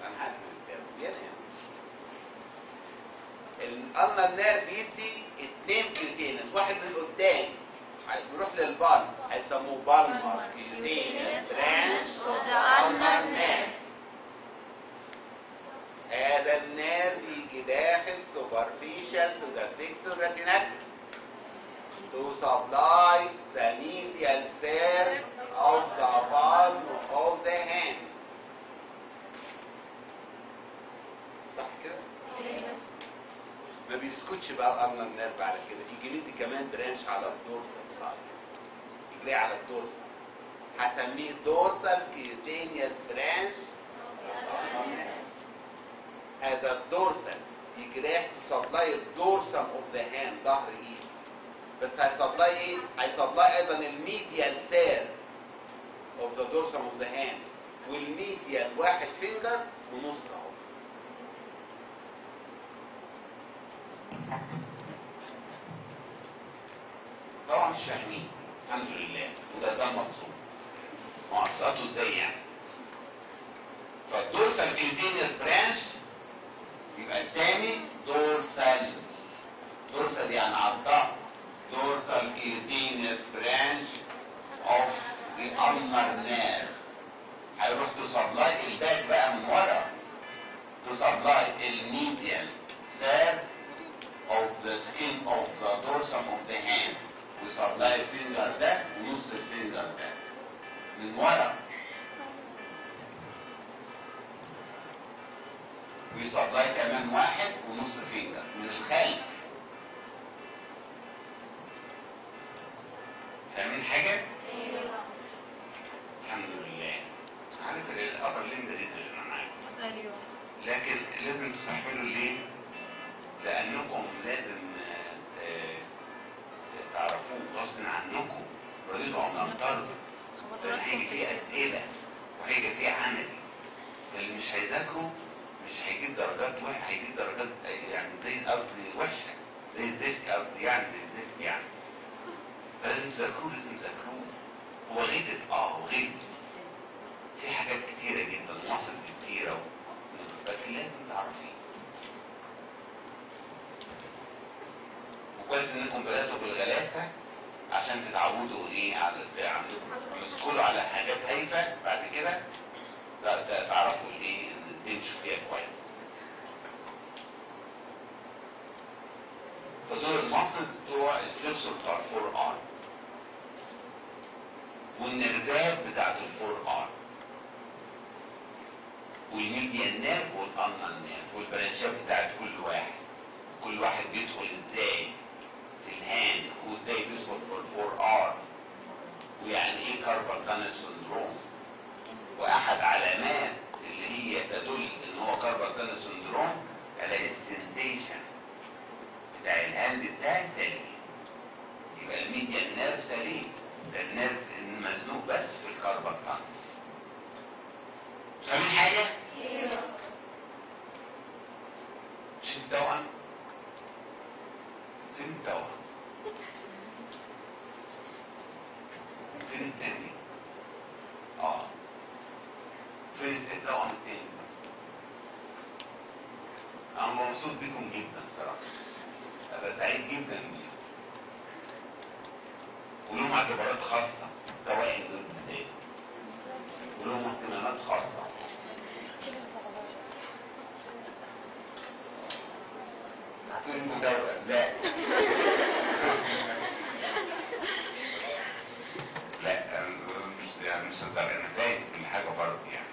انا عارف ينام. الالنر نيرف بيدي 2 كيوتينس، واحد من قدام هيروح للبالم هيسموه بالمر كيوتينس برانش اوف ذا النر نيرف. هذا النيرف يجي داخل سوبرفيشال تو ذا فيكسور ريتيناكولم to supply the medial third of the palm of the hand. صح كده؟ ما بيسكتش بقى الالنر نيرف على كده، يجي لي كمان برانش على الدورسال سايد، يجري على الدورسال، هسميه دورسال كيوتينيوس برانش. as a dorsal. يجي رايح تسبلاي الدورسم اوف ذا هاند، ظهر ايد. بس هيسبلاي ايه؟ هيسبلاي ايضا الميديال سير اوف ذا دورسم اوف ذا هاند، والميديال واحد فينجر ونص اهو. طبعا مش فاهمين الحمد لله، وده المطلوب. مقصاته ازاي يعني؟ فالدورسال كيوتينيوس برانش يبقى الثاني دورسال. دورسال يعني على الظهر. دورسال كيوتينيوس برانش اوف ذا ulnar nerve. هيروح تسبلاي الباك بقى من ورا، تسبلاي الميديال سير of the skin of the dorsum of the hand، ويسبلاي الفينجر ده ونص الفينجر ده من ورا، ويسبلاي كمان واحد ونص فينجر من الخلف. فاهمين حاجة؟ الحمد لله. عارف الأبر ليمب دي اللي أنا معاكم، لكن لازم تستحملوا ليه؟ لأنكم لازم تعرفوه غصب عنكم، رضيتوا أو لم ترضوا، لأن هيجي فيه أسئلة وهيجي فيه عمل. فاللي مش هيذاكروا مش هيجيب درجات وحشة، هيجيب درجات يعني زي الأرض وحشة، زي الزفت أرض يعني، زي الزفت يعني. فلازم تذاكروه، لازم تذاكروه. هو غلط، هو غلط في حاجات كتيرة جدا، مواصف كتيرة، لكن لازم تعرفيه. وكويس انكم بدأتوا بالغلاسة عشان تتعودوا ايه على عندكم، لما تدخلوا على حاجات هايفة بعد كده تعرفوا ايه تمشوا فيها كويس. فدول المصل بتوع الفلكسور بتوع الفور ارم، والنرفات بتاعت الفور ارم، والميديان نيرف والالنر نيرف، والبرانشات بتاعت كل واحد بيدخل ازاي في الهاند، وازاي بيدخل في الفور ارم، ويعني ايه كاربال تانل سندروم. واحد علامات اللي هي تدل ان هو كاربال تانل سندروم على السنسيشن بتاع الهاند بتاعي سليم، يبقى الميديان نيرف سليم، ده النيرف مزنوق بس في الكاربال تانل. فاهمين حاجه؟ مش التوأم؟ فين التوأم؟ فين التاني؟ فين التوأم التاني؟ انا مبسوط بيكم جدا صراحه، ابقى سعيد جدا بيكم، ولهم اعتبارات خاصه توائم دول بالذات، ولهم اهتمامات خاصه. كنت توأم؟ لا لا مش يعني مش هقدر، انا فاهم كل حاجه برضه يعني.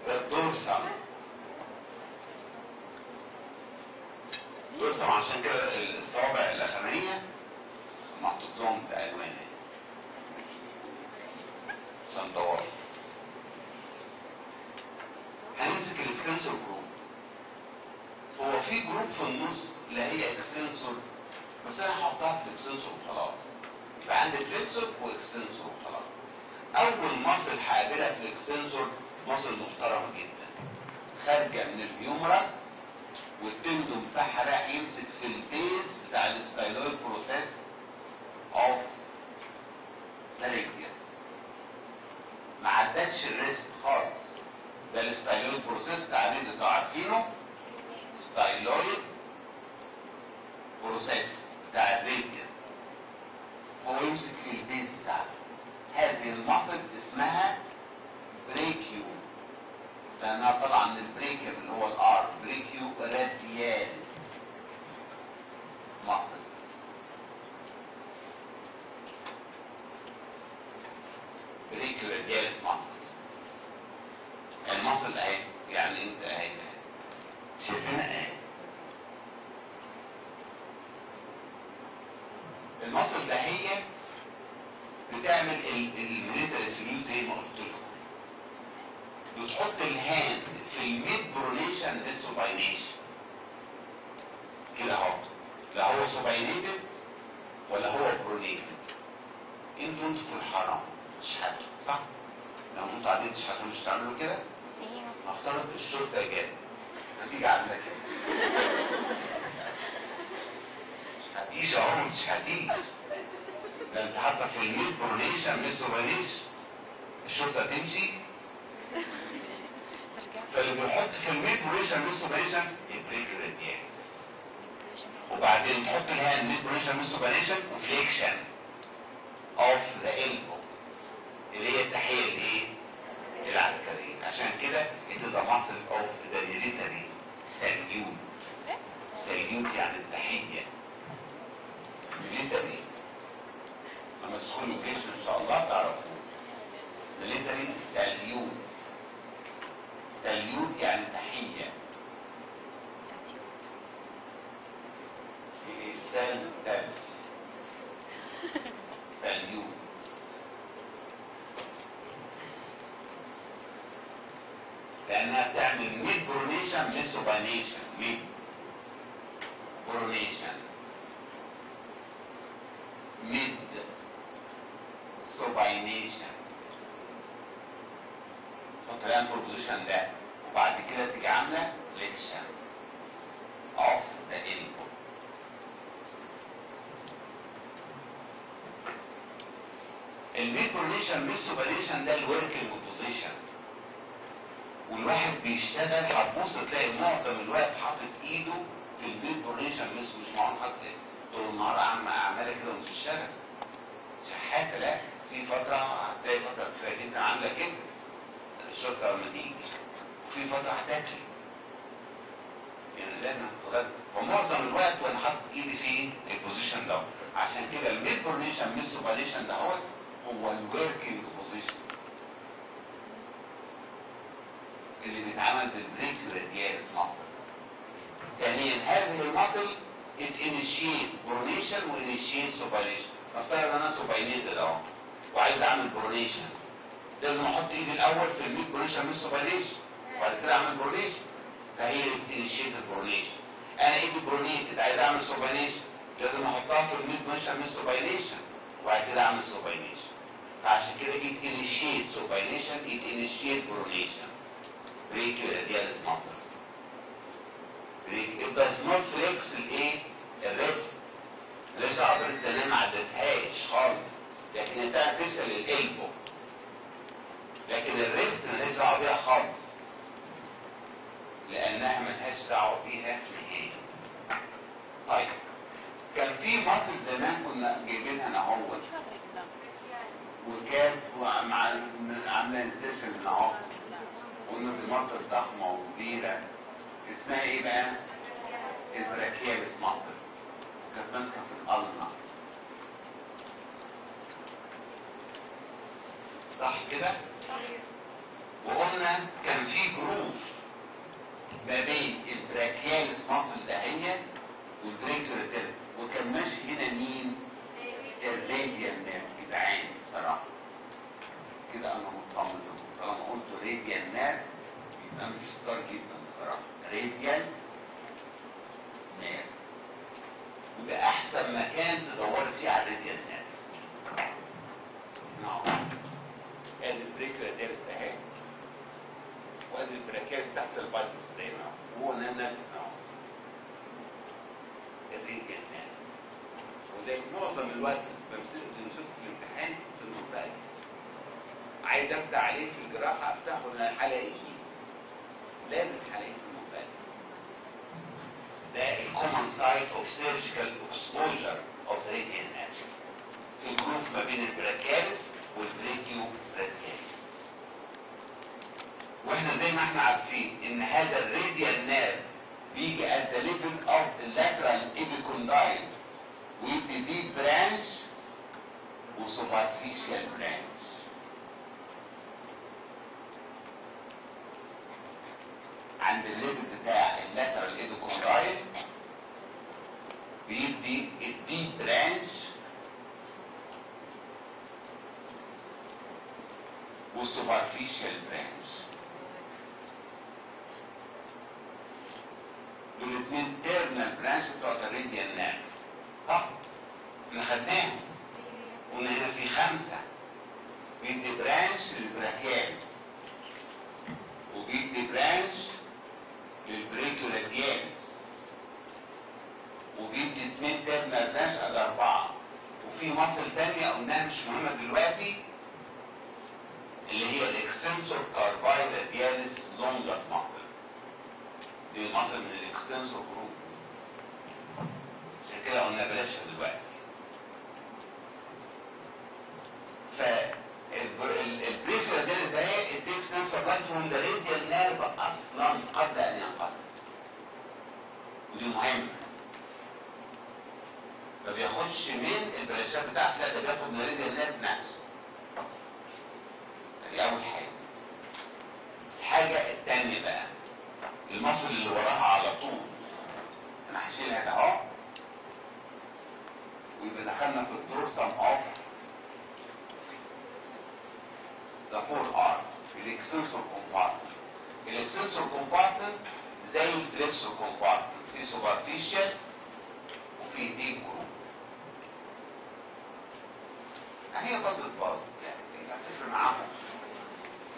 ده الدورسم. الدورسم عشان كده الصوابع الاخرانيه محطوط لهم بالوان عشان ضواف. هنمسك الاكستنسور جروب. هو في جروب في النص لا هي اكستنسور، بس انا هحطها في الاكستنسور وخلاص. يبقى عندي فليكسور واكستنسور وخلاص. اول مصل هقابلها في الاكستنسور مصل محترم جدا، خارجه من الهيومرس والتندوم بتاعها راح يمسك في البيز بتاع الستايلويد بروسيس اوف ذا ريديوس. ما عدتش الريست خالص. ده الستايلويد بروسيس بتاع الريديوس انتوا عارفينه، ستايلويد بروسيس بتاع الريديوس هو يمسك في البيز بتاعته. هذه المصل اسمها بريكيو، لانها طالعه من البريكيو اللي هو الار، بريكيو رادياليس مصل. بريكيو رادياليس مصل. المصل اهي، يعني انت اهي شايفينها اهي. المصل ده هي بتعمل الميليتري سليوت زي ما قلت لكم. بتحط الهاند في الميد برونيشن للسوباينيشن كده اهو. لا هو سوباينيتد ولا هو برونيتد. انتوا في الحرم تشحتوا صح؟ لو انتوا قاعدين تشحتوا مش هتعملوا كده؟ نفترض الشرطه جت هتيجي عامله كده. مش هتيجي اهو، مش هتيجي. ده انت حاطه في الميد برونيشن مش سوباينيشن. الشرطه تمشي. فاللي بيحط في الميد برونيشن مش سوباينيشن البريك رادياليس. وبعدين تحط لها الميد برونيشن مش سوباينيشن وفليكشن اوف ذا البو اللي هي التحيه الايه؟ العسكريه. عشان كده ذا ماسل اوف ذا ميليتري ساليوت. ساليوت يعني التحيه. ميليتري لما تدخلوا الجيش ان شاء الله تعرفوا ميليتري ساليوت. ساليوت يعني تحيه. ساليوت. لانها بتعمل ميد برونيشن مش سوبانيشن. ميد برونيشن ميد سوباينيشن. تحط الان في البوزيشن ده وبعد كده تيجي عامله فليكشن اوف ذا البو. الميد برونيشن مش سوباينيشن ده الوركينج بوزيشن. والواحد بيشتغل هتبص تلاقي معظم الوقت حاطط ايده في الميد برونيشن مش معقول حاطط طول النهار عماله كده ومش بتشتغل. شحاته لا، في فتره هتلاقي فتره كتير جدا عامله كده الشرطه لما تيجي، وفي فتره هتاكل يعني لازم تتغدى. فمعظم الوقت وانا حاطط ايدي في البوزيشن ده. عشان كده الميد برونيشن مش سوباينيشن ده هو الوركينج بوزيشن اللي بيتعمل بالبريك رادياليس ماسل. ثانيا هذه الماسل اتنشيت برونيشن وانشيت سوباينيشن. نفترض انا سوباينيتد اهو وعايز اعمل برونيشن، لازم احط ايدي الاول في الميد برونيشن مش سوباينيشن وبعد كده اعمل برونيشن. فهي انشيت برونيشن. انا ايدي برونيتد عايز اعمل سوباينيشن، لازم احطها في الميد برونيشن مش سوباينيشن وبعد كده اعمل سوباينيشن. فعشان كده انشيت سوباينيشن انشيت برونيشن. بريك رادياليس ماسل. بريك it does not flex الايه؟ الريست. ليش على الريست اللي ما عدتهاش خالص، لكن انت هتفشل الالبو. لكن الريست مالهاش دعوه بيها خالص لانها مالهاش دعوه بيها نهائي. طيب كان في ماسل زمان كنا جايبينها اهوت وكانت عامله انسيشن هنا اهو. قلنا دي مصر ضخمة وكبيرة اسمها ايه بقى؟ البراكياليس مصر. كانت ماسكة في القلنة صح كده؟ وقلنا كان في كده انا مطمن لكم. طالما قلت راديال نيرف يبقى مش ستار جدا بصراحه. راديال نيرف وده احسن مكان تدوري فيه على الراديال نيرف. نعم. ادي البريكر دارس اهي، وادي البراكيز تحت البايسبس دايما، وهو نازل الراديال نيرف. وده معظم الوقت بنمسكه في الامتحان في المنطقه دي. عايز افتح عليه في الجراحه افتحه لان هلاقيه، لازم هلاقيه في المنطقه دي. ده الكومن سايت اوف سيرجيكال اكسبوجر اوف راديال نيرف في الجروف ما بين البراكيالس والبريكيو راديالس. واحنا زي ما احنا عارفين ان هذا الراديال نيرف بيجي at the level of the lateral epicondyle ويدي deep branch وسوبرفيشال برانش. عند الليفل بتاع اللاترال ايبيكوندايل بيدي الديب برانش والسوبرفيشال برانش. دول الاثنين تيرنال برانش بتوع الراديال نيرف. صح؟ احنا خدناهم. قلنا هنا في 5 بيدي برانش للبراكيال وبيدي برانش للبريكيو راديالس وبيدي 2 تيرنال برانش ادي 4. وفي مصل تانية قلناها مش مهمة دلوقتي اللي هي الاكستنسور كارباي راديالس لونجس مصل. دي مصل من الاكستنسور جروب، عشان كده قلنا بلاشها دلوقتي. فالبريكيو راديالس ده ايه؟ التيكس نفس سبلاي فروم ذا راديال نيرف اصلا قبل ان ينقسم. ودي مهمه. ما بياخدش من البرانشات بتاعته، لا ده بياخد من الراديال نيرف نفسه. دي اول حاجه. الحاجه الثانيه بقى المصل اللي وراها على طول انا هشيلها ده اهو، ويبقى دخلنا في الدورسم اوف the forearm الاكستنسور كومبارتمنت. الاكستنسور كومبارتمنت زي الفليكسور كومبارتمنت، في سوبرفيشال وفي ديب جروب. هي بازل يعني هتفرق معاهم.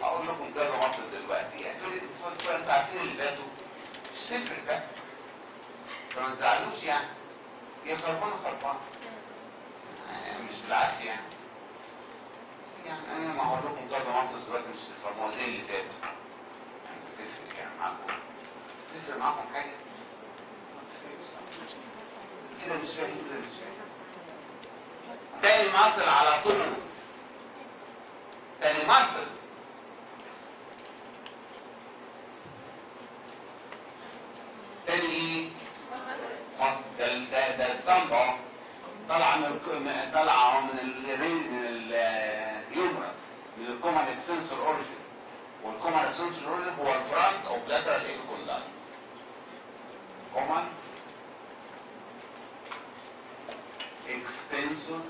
اقول لكم كذا مصل دلوقتي انتوا عارفين اللي فاتوا مش تفرق بقى، فما تزعلوش يعني. هي خربانه خربانه مش بالعافيه يعني انا ما هقول لكم كذا مصر دلوقتي مش تفهموها زي اللي فاتوا. يعني بتفرق يعني معاكم؟ تفرق معاكم حاجه؟ كده مش فاهم كده مش فاهم. تاني مصر على طول. تاني مصر تاني ايه؟ مصر ده الصنبع طالعه من اليومرا من الكومن اكستنسور اوريجين. والكومن اكستنسور اوريجين هو الفرونت اوف لاترال ايبيكوندايل. كومن اكستنسور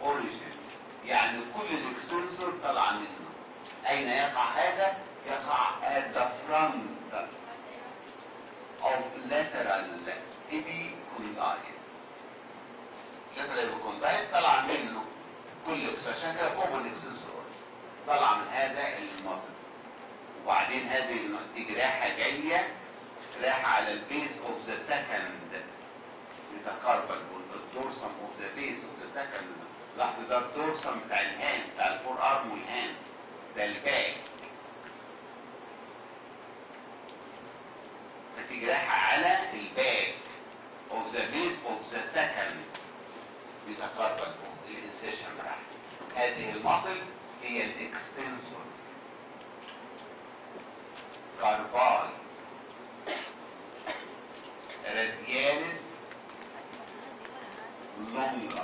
اوريجين يعني كل الاكستنسور طالعه منه. اين يقع هذا؟ يقع at the front of lateral epicondyl. lateral epicondyl طلع منه كل عشان كده كومن اكستنسور طلع من هذا المصل. وبعدين هذه تيجي رايحه جايه رايحه على البيس اوف ذا سكند ميتاكاربال والدورسم اوف ذا بيس اوف ذا سكند. لاحظ ده الدورسم بتاع الهاند بتاع الفور ارم والهاند ده الباك. فتيجي رايحه على الباك اوف ذا بيس اوف ذا سكند ميتاكاربال الانسيشن بتاعها. هذه المصل هي الاكستنسور كارباي راديالس لونجس.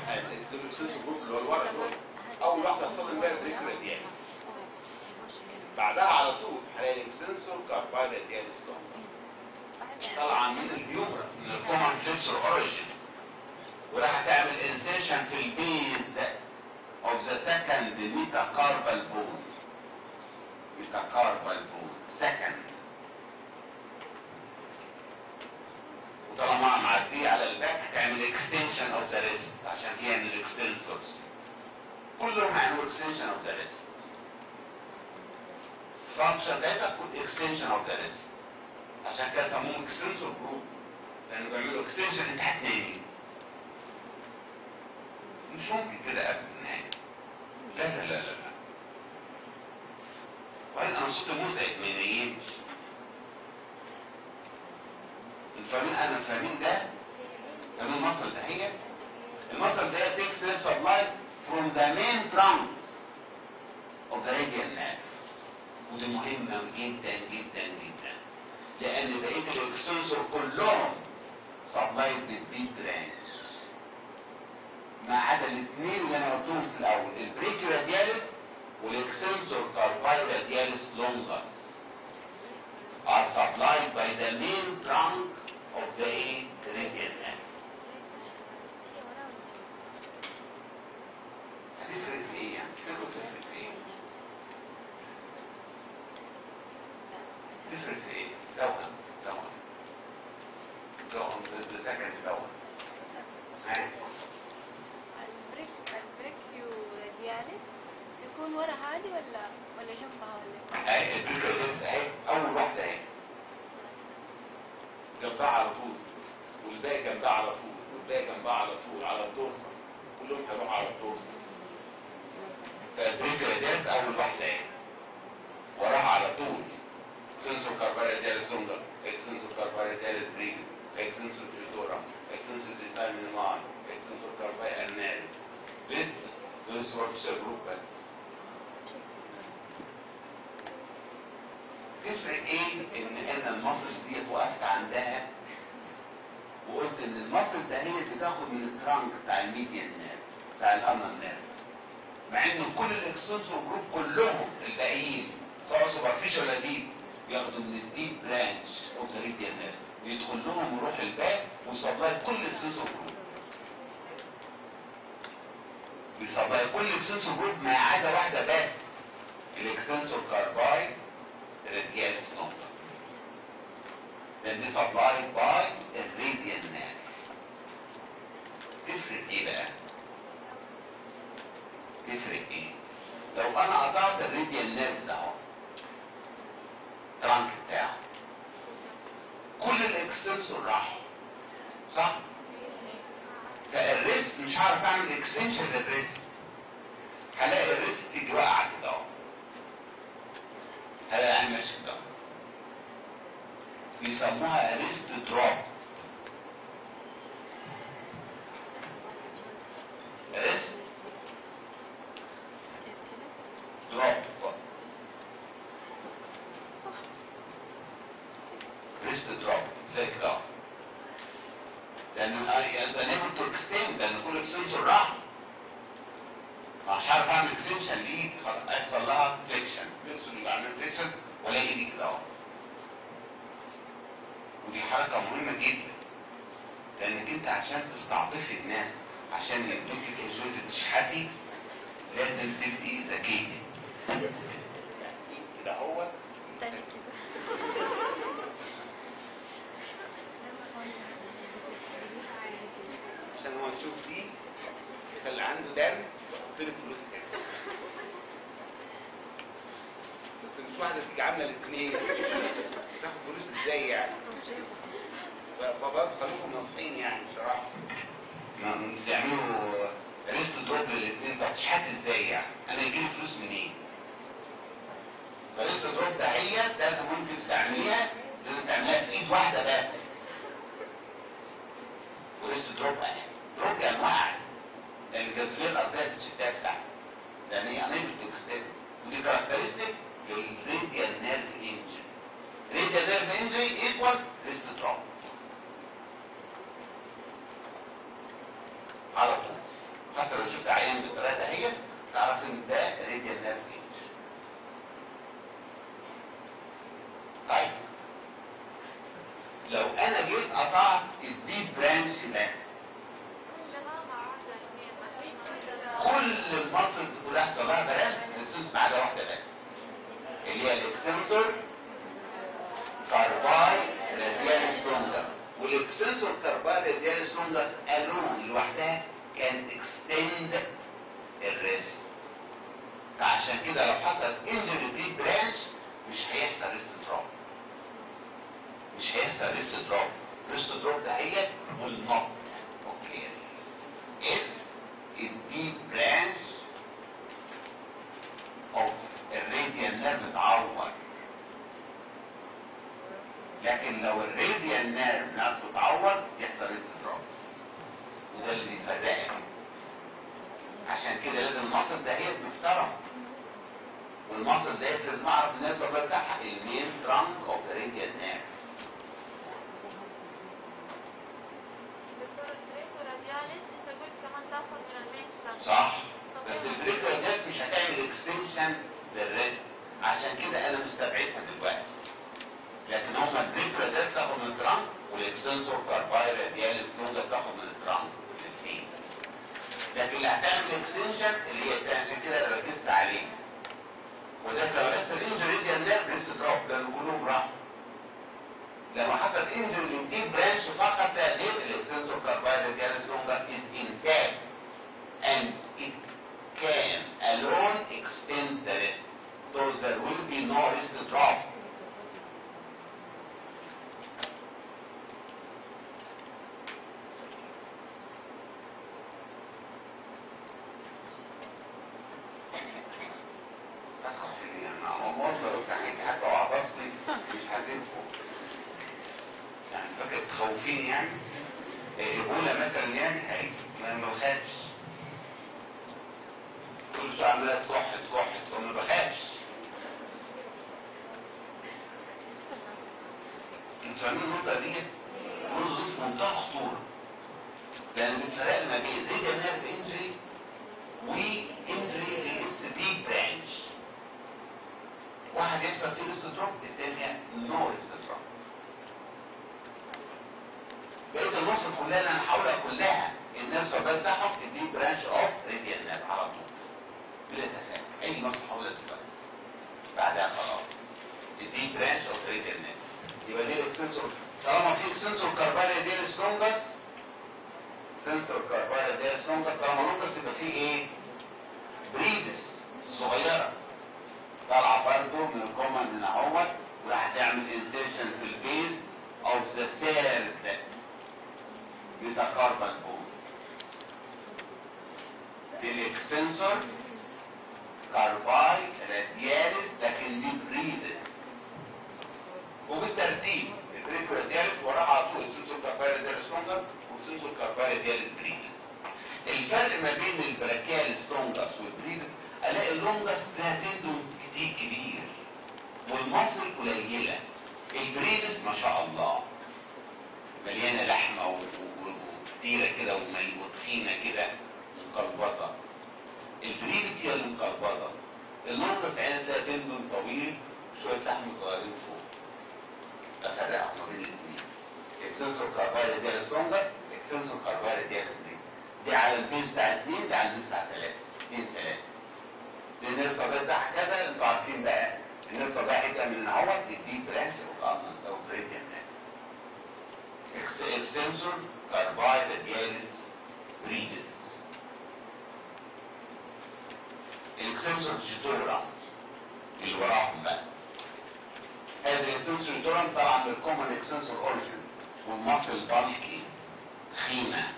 الاكستنسور جروب اللي هو الورق دول اول واحده تصل بيها البريك راديالس. بعدها على طول هلاقي الاكستنسور كارباي راديالس لونجس. طالعه من الهيومرس، من الكومن فليكسور اوريجين، وراح تعمل انسيشن في البيز of the second metacarpal bone. metacarpal bone second. وطالما معديه على الباك هتعمل extension of the wrist عشان هي من الاكستنسورز. كلهم هيعملوا extension of the wrist. function بتاعتها extension of the wrist. عشان كده سموهم extensor group، لانه بيعملوا extension. انت هتنامي مش ممكن كده قبل النهايه. لا لا لا لا لا. وبعدين انا صوتي مزعج ما ينيمش. انتوا فاهمين؟ انا فاهمين ده؟ فاهمين المصل ده؟ هي المصل ده takes nerve supply from the main trunk of the radial nerve. ودي مهمة جدا جدا جدا، لأن بقية الاكستنسور كلهم سبلايد بالديب برانش ما عدا الاثنين اللي انا قلتهم في الاول، البريكيو رادياليس والاكستنسور كارباي رادياليس لونجس are supplied by the main trunk of the radial nerve. هتفرق في ايه يعني؟ تفتكروا تفرق في ايه؟ تفرق في ايه؟ توأم بذاكر توأم. ها؟ البريكيو رادياليس يكون ورا هذه ولا جنبها ولا؟ اهي البريكيو رادياليس اهي اول واحده اهي جنبها على طول، والباقي جنبها على طول، والباقي جنبها على طول على الدورسال، كلهم هيروحوا على الدورسال. فالبريكيو رادياليس اول واحده اهي وراها على طول extensor carpal radialis longa, extensor carpal radialis breve, extensor clitorum, extensor terminal, extensor carpi ulnaris. لسه دول superficial group بس. تفرق ايه ان المصل دي وقفت عندها وقلت ان المصل ده هي بتاخد من الترانك بتاع الميديان نيرف بتاع الانر نيرف، مع ان كل الاكستنسور جروب كلهم الباقيين سواء سوبرفيشال ولا ديب ياخدوا من الديب برانش اوف ذا راديال نيرف، يدخل لهم ويروح الباك ويسبلاي كل الاكستنسور جروب، بيسبلاي كل الاكستنسور جروب ما عدا واحده بس، الاكستنسور كارباي رادياليس نقطه، لان دي سبلاي باي الراديال نيرف. تفرق ايه بقى؟ تفرق ايه؟ لو انا قطعت الراديال نيرف ده اهو الترانك بتاعه كل الاكستنسور راح صح؟ فالريست مش هعرف اعمل اكستنشن للريست، هلاقي الريست تيجي واقعه كده اهو، هلاقي انا ماشي كده بيسموها ريست دروب. ريست دروب ريست دروب زي كده، لان از انيبل تو اكستند، لان كل اكستنشن راح مش عارف اعمل اكستنشن لايد، هيحصل لها فليكشن، بيحصل اعمل فليكشن والاقي ايدي كده اهو. ودي حركه مهمه جدا، لانك انت عشان تستعطفي الناس عشان يدوكي فلوس تشحتي لازم تبقي ذكيه كده هو. عشان هو يشوف دي يخلي عنده دم يحط لك فلوس كده، بس مش واحده تيجي عامله الاثنين تاخد فلوس ازاي يعني؟ فبابا خلوكم ناصحين يعني بصراحه، تعملوا ريست دروب للاثنين. طب تشحت ازاي يعني؟ انا يجيلي فلوس منين؟ فريست دروب ده هي ده ممكن تعمليها، لازم تعمليها في ايد واحده بس. وريست دروب اهي دروب يعني وقعت، لان الجاذبيه الارضيه بتشدها تحت، لان هي انيبل تو اكستند، ودي كاركترستيك للراديال نيرف انجري. راديال نيرف انجري ايكوال ريست دروب على طول. حتى لو شفت عيان بالطريقه دهيت تعرف ان ده راديال نيرف انجري. طيب لو الماسلز كلها حصل لها برانش الاكستنسور ما عدا واحده بس اللي هي الاكستنسور كارباي رادياليس لونجر. والاكستنسور كارباي رادياليس لونجر الون لوحدها كانت اكستند الريست. فعشان كده لو حصل انجري ديب برانش مش هيحصل ريست دروب. مش هيحصل ريست دروب. ريست دروب ده هي will not occur if a deep branch of الراديال نيرف اتعور. لكن لو الراديال نيرف نفسه اتعور يحصل ريست دروب، وده اللي بيفرقها. عشان كده لازم المصل دهيت محترم، والمصل دهيت لازم اعرف الناس الصغيره بتاعها المين ترانك اوف ذا راديال نيرف. صح، بس البريك رادياليس مش هتعمل اكستنشن للريست، عشان كده انا مستبعدها دلوقتي. لكن هما البريك رادياليس تاخد من الترانك، والاكستنسور كارباي رادياليس لونجا تاخد من الترانك الاثنين. لكن اللي هتعمل اكستنشن اللي هي عشان كده انا ركزت عليه. وده لو لسه الانجري راديال نيرف لسه دروب لان كلهم راحوا. لما حصل انجري للديب برانش فقط تقدير الاكستنسور كارباي رادياليس لونجا is intact and it can alone extend the rest, so there will be no rest drop. حتى وعطستي مش هسيبكم يعني فاكر تخوفين يعني الاولى مثلا يعني هيك ما بخافش كل شويه عماله تكح وما بخافش. انتوا فاهمين النقطه ديت؟ النقطه دي في منتهى الخطوره لان بتفرق ما بين ريديال نيرف انجري وانجري للاس دي برانش. واحد يحصل فيه ريست دروب، الثانيه نو ريست دروب. بقيت المصل كلها اللي انا هحاولها كلها النيرف بتاعهم الديب برانش اوف راديال نيرف على طول بلا تفاهم. اي مصل هحاولها دلوقتي بعدها خلاص الديب برانش اوف راديال نيرف. يبقى دي الاكستنسور. طالما في اكستنسور كارباي رادياليس لونجس، اكستنسور كارباي رادياليس لونجس طالما لونجس يبقى فيه ايه؟ بريدس صغيره طالعه برضه من الكومن هنا اهوت وراح تعمل انسيرشن في البيز اوف ذا سيرد ميتاكاربال بون. الاكستنسور كارباي رادياليس لكن دي بريدس وبالترتيب البريكو رادياليس وراها على طول اكستنسور كارباي رادياليس لونجر واكستنسور كارباي رادياليس بريدس. الفرق ما بين البراكياليس لونجرز والبريدس الاقي اللونجرز لها تندون كتير كبير والمصل قليله. البريدس ما شاء الله مليانه لحمه وكتيره كده وتخينه كده مقلبطه. البريدس هي المقلبطه. اللونجرز عينها تلاقي تندون طويل شويه لحم صغيرين فوق. افرقهم ما بين الاثنين. اكستنسور كارباي رادياليس لونجر، اكستنسور كارباي رادياليس بريدس. دي على البيز بتاع 2، دي على البيز بتاع 3. 2 3. لان الصباح ده كده انتوا عارفين بقى ان الصباح يبقى من اهوت الديب برانش او راديال نيرف. اكستنسور كارباي رادياليس بريدس. الاكستنسور جيتورا اللي وراهم بقى. هذا الاكستنسور جيتورا طبعا من الكومن اكستنسور اوريجن والمصل بالكي تخينه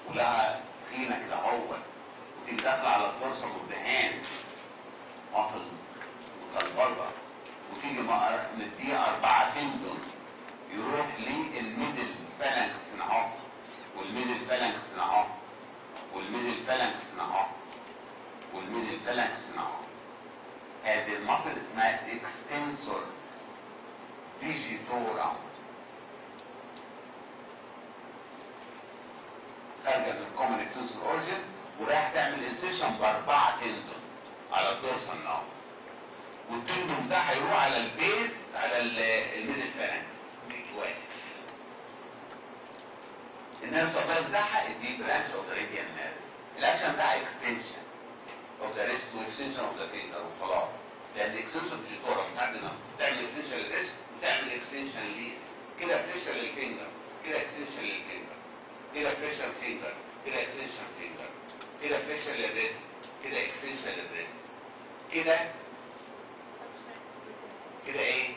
ولها تخينه كده اهوت وتيجي داخله على الدورسال والدهان مصل مكلبطه وتيجي مديها 4 تندون يروح للميدل فالانكس اهو والميدل فالانكس اهو والميدل فالانكس اهو والميدل فالانكس اهو. هذه المصل اسمها اكستنسور ديجيتورا خارجه من الكومن اكستنسور اوريجن ورايح تعمل انسيشن ب4 تندون على الدورسال ناو والتندون ده هيروح على البيز على الميدل فالانكس واقف. النيرف سبلاي بتاعها الديب برانش اوف راديال نيرف الاكشن بتاع اكستنشن اوف ذا ريست واكستنشن اوف ذا فينجر وخلاص. لان اكستنشن فيجيتورا بتعمل اكستنشن للريست وتعمل اكستنشن ليه كده بريشر للفينجر، كده اكستنشن للفينجر، كده بريشر فينجر، كده اكستنشن فينجر، كده بريشر للريست، كده اكستنشن للريست، كده ايه؟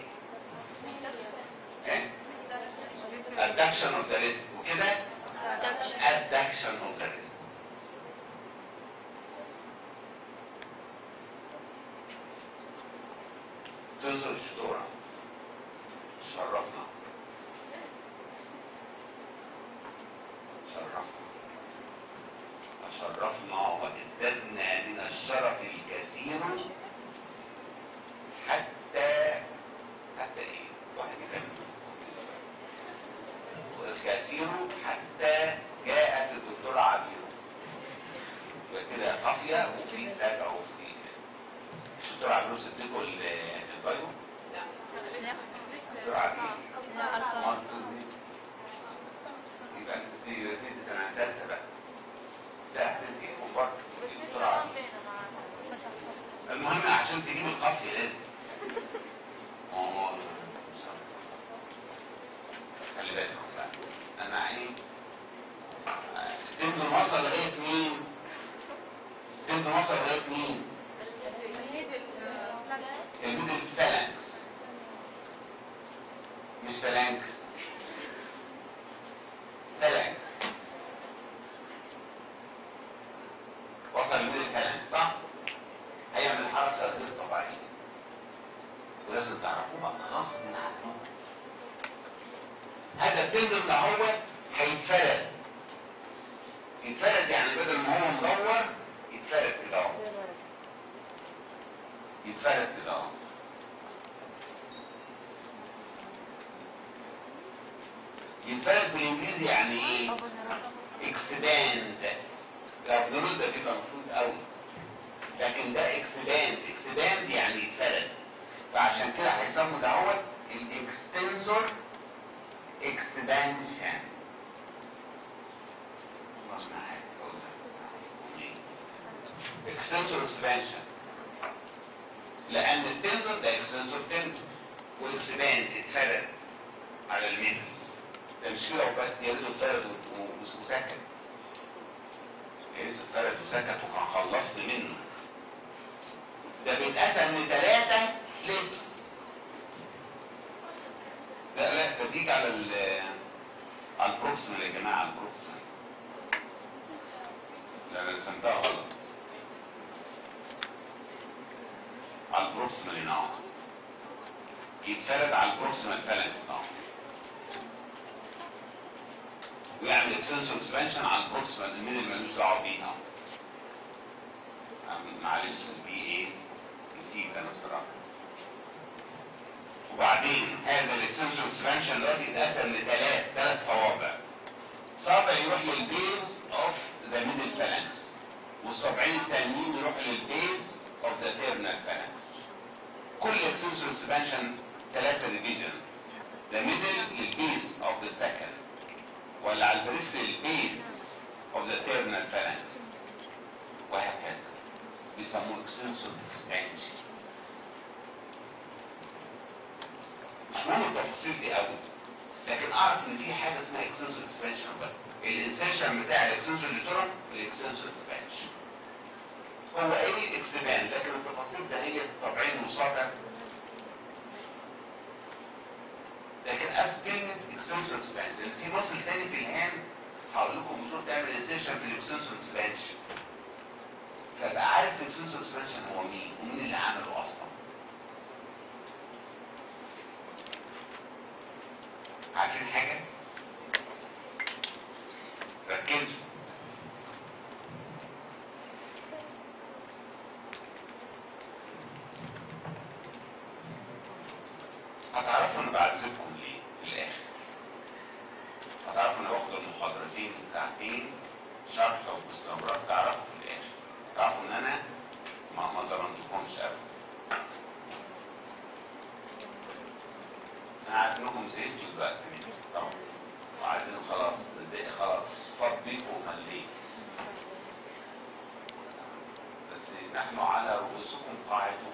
adduction of the wrist وكده adduction of the wrist. سنسور الشطورة شرفنا وازددنا من الشرف الكثير حتى ايه؟ واحد يكمل الكثير حتى جاءت الدكتورة عبير وكده قافية وفي ساكة وفي الدكتورة عبير سبتكوا البايو؟ لا الدكتورة عبير يبقى انت تيجي سنة ثالثة بقى. لا تنتهي برضه الدكتورة عبير. المهم عشان تجيب القافية لازم خلي بالكم بقى. انا ايه تمضي مصر لغايه مين؟ تمضي مصر لغايه مين؟ الميدل فالانكس مش فالانكس، فالانكس وصل الميدل فالانكس صح؟ هيعمل حركه غير طبيعيه ولازم تعرفوها غصب عنكم. هذا التندر ده هو هيتفرد. يتفرد يعني بدل ما هو مدور يتفرد كده اهو. يتفرد كده اهو. يتفرد بالانجليزي يعني ايه؟ اكسباند. الابدروز ده بيبقى مفروض قوي لكن ده اكسباند يعني يتفرد. فعشان كده هيسموا ده هو الاكستنسور expansion. extensor expansion لأن التندر ده extensor تندر واكسباند اتفرد على الميدل. ده مش كده وبس، يا ريته اتفرد وسكت، يا ريته اتفرد وسكت وكان خلصت منه. ده بيتقسم ل3 فليبس. لا ده بيجي على البروكسيمال يا جماعه، البروكسيمال. لا انا رسمتها غلط. على البروكسيمال هنا يتفرد على البروكسيمال فالانكس ده ويعمل اكستنسور اكسبانشن على البروكسيمال المين اللي مالوش دعوه بيها. معلش البي ايه نسيت انا بصراحه. وبعدين هذا الاكستنسور اكسبانشن دلوقتي يتقسم ل3 صوابع. صابع يروح للبيز اوف ذا ميدل فالانكس والصابعين التانيين يروح للبيز اوف ذا تيرنال فالانكس. كل اكستنسور اكسبانشن 3 ديفيجن. ذا ميدل للبيز اوف ذا سكند ولا على البريفري البيز اوف ذا تيرنال فالانكس وهكذا. بيسموه اكستنسور اكسبانشن. مش مهم التفاصيل دي قوي لكن اعرف ان في حاجه اسمها اكستنسور اكسبانشن. بس الانسيرشن بتاع الاكستنسور ليتورم والاكستنسور اكسبانشن هو ايه اكسباند، لكن التفاصيل ده هي صابعين وصابع. لكن كلمه اكستنسور اكسبانشن في مصل تاني في الهام هقول لكم بتروح تعمل انسيرشن في الاكستنسور اكسبانشن فابقى عارف الاكستنسور اكسبانشن هو مين ومين اللي عمله اصلا. عارفين حاجة؟ ركزوا. هتعرفوا انا بعذبكم ليه في الاخر. هتعرفوا انا باخد المحاضرتين ساعتين شرح وباستمرار. تعرفوا في الاخر تعرفوا ان انا ما ظلمتكمش ابدا. انا عارف انكم زهقتوا دلوقتي مني طبعا وعايزين خلاص فاض بيكم ومليت. رفعته.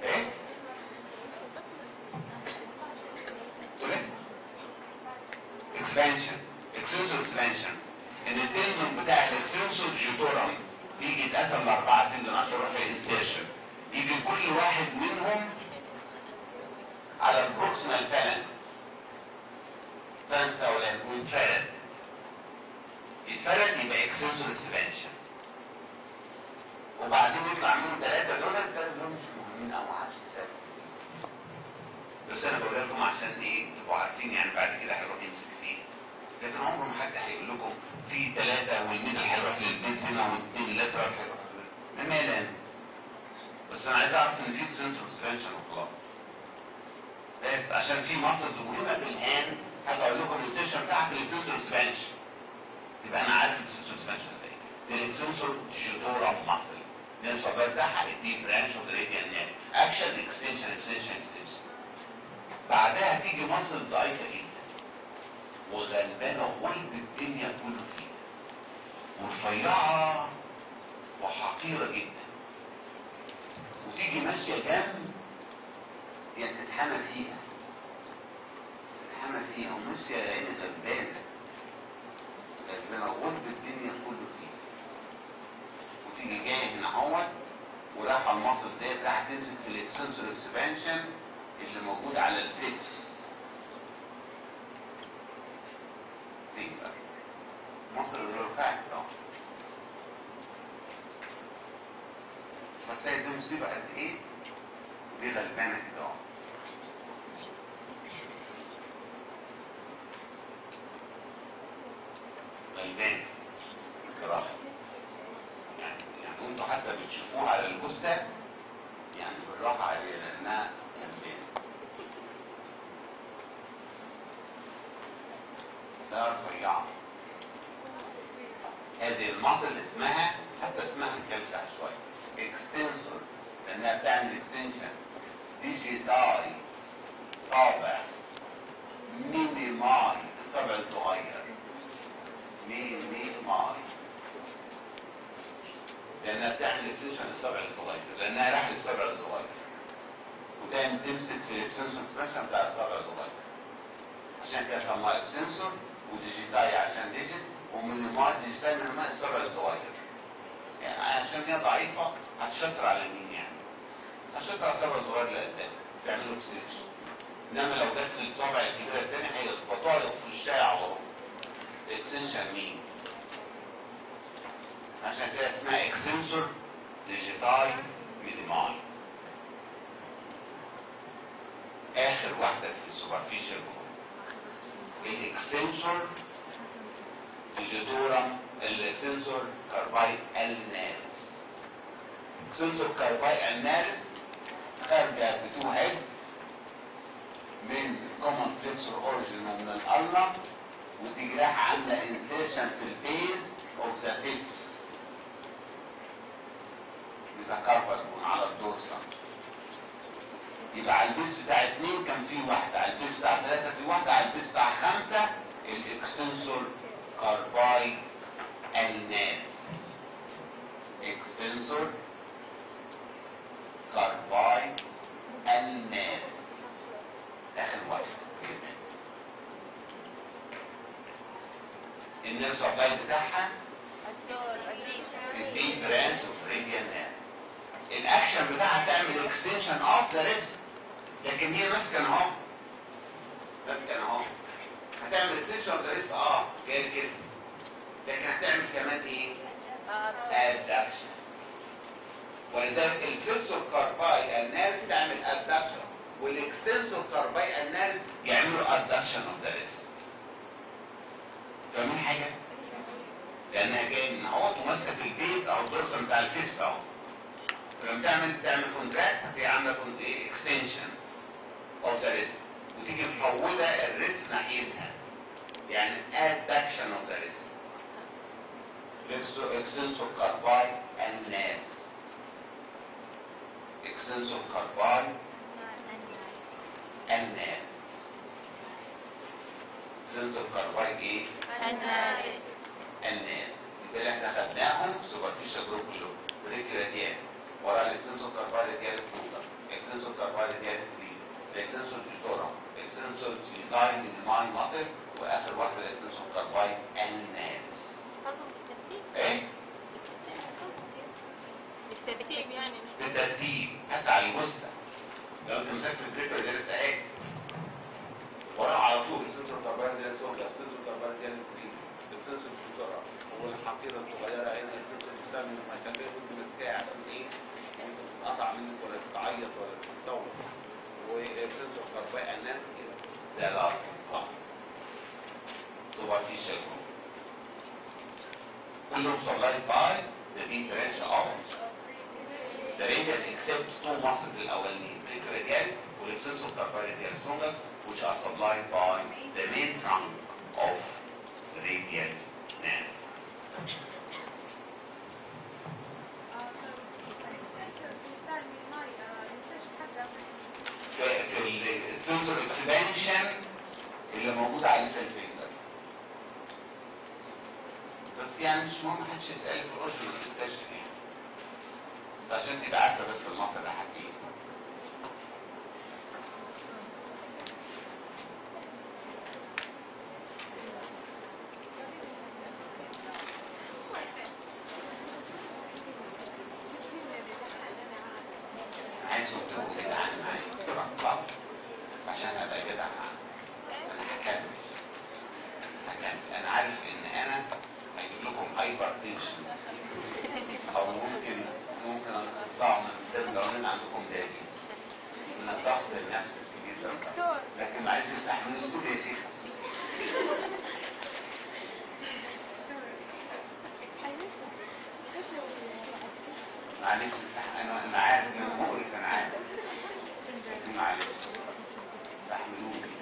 ايه؟ تقول ايه؟ اكسبانشن، اكسنسور اكسبانشن. ان التندون بتاع الاكسنسور جيتورم يجي يتقسم لاربعه تندون عشان يروح للانسيرشن. يجي كل واحد منهم على البروكسيمال فالانس، فالانس اولاني، ويتفرد. يتفرد يبقى اكسنسور اكسبانشن. وبعدين يطلع منهم ثلاثه دول، الثلاثه دول مش مهمين او ما حدش يتسابق. بس انا بقول لكم عشان ايه تبقوا عارفين، يعني بعد كده هيروح يمسك فيه. لكن عمره ما حد هيقول لكم في ثلاثه والميدل هيروح للبيز هنا والاثنين اللاترال هيروح للميلان. بس انا عايز اعرف ان في اكسنسور اكسبانشن وخلاص. بس عشان في مصل مهمه في الهان هبقى اقول لكم الانسيشن بتاعت الاكسنسور اكسبانشن. يبقى انا عارف الاكسنسور اكسبانشن ده ايه. الاكسنسور جيتورم مصل. الصبر بتاعها الدي برانش اوف راديال نيرف. اكشن اكستنشن اكستنشن اكستنشن. بعدها تيجي مصل ضعيفه جدا وغلبانه وغلب الدنيا كله فيها ورفيعه وحقيره جدا، وتيجي ماشيه جنب يعني تتحمى فيها، تتحمى فيها وماشيه يا عيني غلبانه غلبانه وغلب الدنيا كله فيها، وتيجي جايه هنا اهوت وراح المصل ديت راح تمسك في الاكسنسور اكسبانشن اللي موجود على الفيفس. تبقى مصل اللي رفعت اهو، فتلاقي دي مصيبه قد ايه ودي غلبانه كده اهو. غلبان بصراحه، يعني انتوا حتى بتشوفوها على الجثه يعني بالراحه عليها لانها غلبانه. ده رفيعه. هذه المصل اسمها، حتى اسمها مكلفه شويه، اكستنسور، لانها بتعمل اكستنشن. ديجيتاي، صابع. مينيماي، الصبع الصغير. مينيماي، لانها بتعمل اكستنشن للصبع الصغير، لانها راح للصبع الصغير وتعمل تمسك في الاكستنسور اكسبانشن بتاع الصبع الصغير. عشان كده سموها اكستنسور، وديجيتاي عشان ديجيت، ومينيماي ديجيتاي من الماء الصبع الصغير. يعني عشان هي ضعيفه هتشطر على مين يعني؟ هتشطر على الصبع الصغير اللي قدامك تعمل له اكستنشن. انما لو جت للصبع الكبيره الثانيه هيخبطوها في الشارع وهو اكستنشن مين؟ عشان كده اسمها اكستنسور ديجيتاي مينيماي. اخر واحده في السوبرفيشال الاكستنسور ديجيتورم، الاكستنسور كارباي النارس. اكستنسور كارباي النارس خارجه بتو هيدز من الكومن فليكسور اوريجين ومن الالنا، وتيجي رايحه عامله انسيرشن في البيز اوف ذا فيفس ميتاكاربال على الدورسم. يبقى على البيس بتاع 2 كان في واحده، على البيس بتاع 3 في واحده، على البيس بتاع 5 الاكستنسور كارباي الناس. اكستنسور كارباي الناس اخر واحد. النيرف سبلاي بتاعها الدي برانش اوف راديال نيرف. الاكشن بتاعها تعمل اكستنشن اوف ذا ريست، لكن هي ماسكه اهو، ماسكه اهو، هتعمل اكستنشن اوف ذا ريست جاي كده، لكن هتعمل كمان ايه؟ ادكشن. ولذلك الفلكسور كارباي النارس تعمل ادكشن، والاكستنسور كارباي النارس يعملوا ادكشن اوف ذا ريست. فاهمين حاجه؟ لانها جايه من اهوت وماسكه في البيز او الدورسم بتاع الفيفس اهو. فلما تعمل كونتراكت هتلاقي عامله ايه؟ اكستنشن اوف ذا ريست، وتيجي محوله الريست ناحيتها، يعني ادكشن اوف ذا ريست. اكستنسور كارباي الناس. اكستنسور كارباي الناس. اكستنسور كارباي ايه؟ الناس. الناس. يبقى احنا خدناهم سوبرفيشال جروب كلهم. بريكيراديال ورا الاكسنسور كارباليديال ستروجر، اكسنسور كارباليديال فري، الاكسنسور جيتورا، الاكسنسور جيتاي من الماي ماسل، واخر واحده الاكسنسور كارباي الناس. ايه؟ بالترتيب يعني. بالترتيب حتى على الوسطى. لو انت مسكت البريكيراديال اهي وراه على طول اكسنسور كارباليديال ستروجر، اكسنسور كارباليديال فري، اكسنسور جيتورا، والحقيبه الصغيره هنا الاكسنسور بتسمي لما كان بياخد من الساعه عشان ايه؟ ممكن تتقطع منك ولا تتعيط ولا تتصور. وسنسور كارباء الناس ده لاس صح. superficial group كلهم supplied by the deep branch of the radial except two muscles الاولانيين brachioradial والاكسنسور كارباليديال stronger which are supplied by the main trunk of the radial nerve. في السنسور اكسبانشن اللي موجود على الليتل فينجر. بس يعني مش مهم محدش يسألك في الاورجنال ديسكشن يعني. بس عشان تبقى عارفه بس المصدر اللي حكيه. عايزهم تبقوا جدعان معايا بسرعه صح؟ عشان ابقى جدع معاك. انا هكمل. انا عارف ان انا هجيب لكم هايبر تنشن او ممكن تطلعوا من الترم الاولاني عندكم دايبيز من الضغط النفسي الكبير ده. لكن معلش استحملوا اسكت يا شيخ. معلش انا عارف ان انا مقرف، انا عارف لكن معلش استحملوني.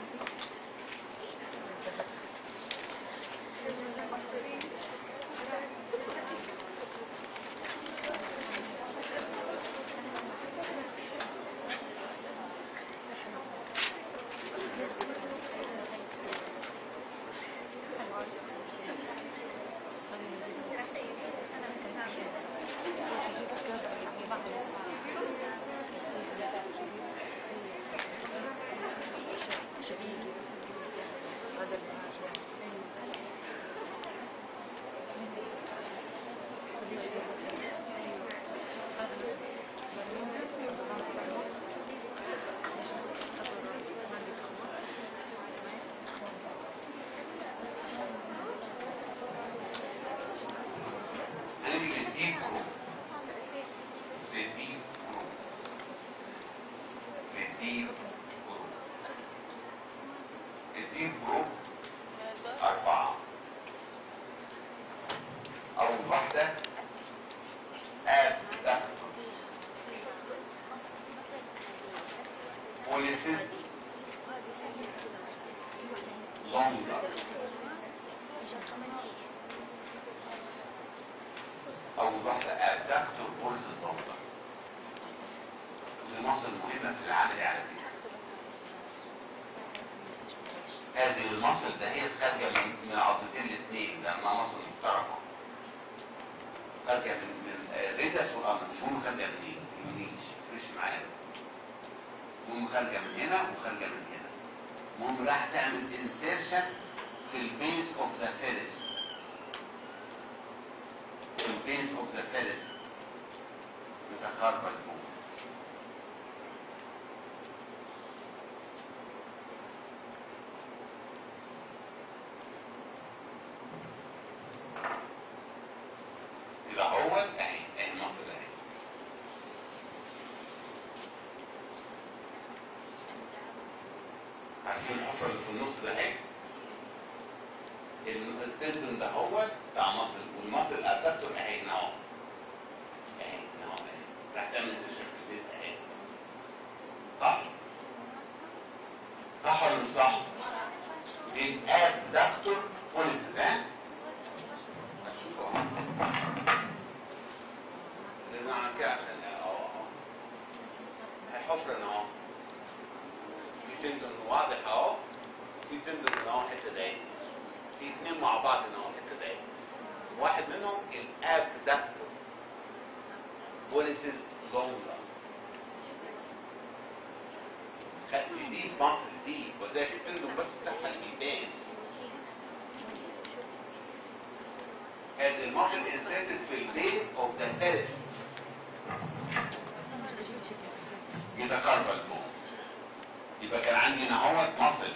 الديب جروب 4. أول واحدة abductor pollicis longa. أول واحدة abductor pollicis longa. دي مصر مهمة في العمل على فكرة. هذه المصل ده هي خارجة من العضلتين الاثنين لأنها مصل مشتركة. خارجة من الريدس والأمر، مش مهم خارجة منين، منيش مفرقش معايا. المهم خارجة من هنا وخارجة من هنا. المهم راح تعمل انسيرشن في البيز اوف ذا فيرس. في البيز اوف ذا فيرس متقاربة لفوق. يبقى هو اهي المصل اهي. عارفين الحفرة اللي في النص ده اهي؟ التندن ده هو بتاع مصل، والمصل الادكتور اهي هنا اهو. اهي هنا اهو اهي. راح تعمل سيشن في البيت اهي. صح؟ صح ولا مش صح؟ الادكتور بوليسيس ها؟ هتشوفوا اهو. لازم اعمل كده عشان اهو الحفرة اهو. في تندن واضح اهو. في تندن اهو الحتة دي. في اتنين مع بعض اهو الحتة دي. واحد منهم الابدكتور بوليسز لونجا. دي مصر دي وده التندون بس بتاعها البيبان. هذه المصل انسرتد في البيز اوف ذا ثالث يتقرب فوق. يبقى كان عندي هنا اهوت مصل،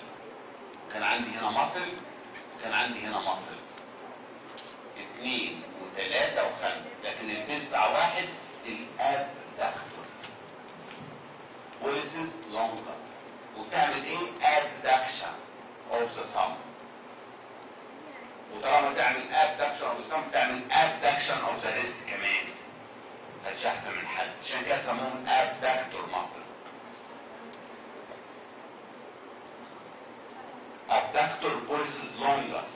كان عندي هنا مصل، كان عندي هنا مصل 2 و3 و5، لكن البيز بتاع واحد الابدكتور بوليسز لونجا، وتعمل ايه؟ ابدكشن اوف ذا صم. وطالما تعمل ابدكشن اوف ذا صم تعمل ابدكشن اوف ذا ريست كمان، مش احسن من حد. عشان كده سموهم ابدكتور ماسل. ابدكتور بوليسز لونجاس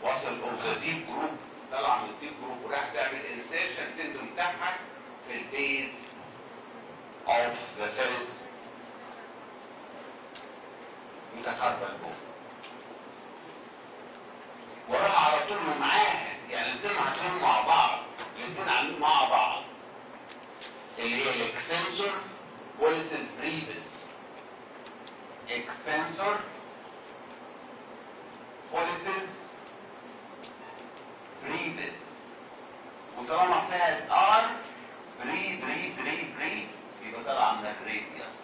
وصل اوف ذا ديب جروب، طلع من الديب جروب وراح تعمل انسيرشن تندون بتاعها في البيز اوف ذا ثيرد متقربل بوم، وراح على طول معاها. يعني الاثنين هتكونوا مع بعض، الاثنين عاملين مع بعض اللي هي الاكستنسور بوليسز بريفس. اكستنسور بوليسز بريفس، وطالما فيها ار بري يبقى طالعه من الراديوس.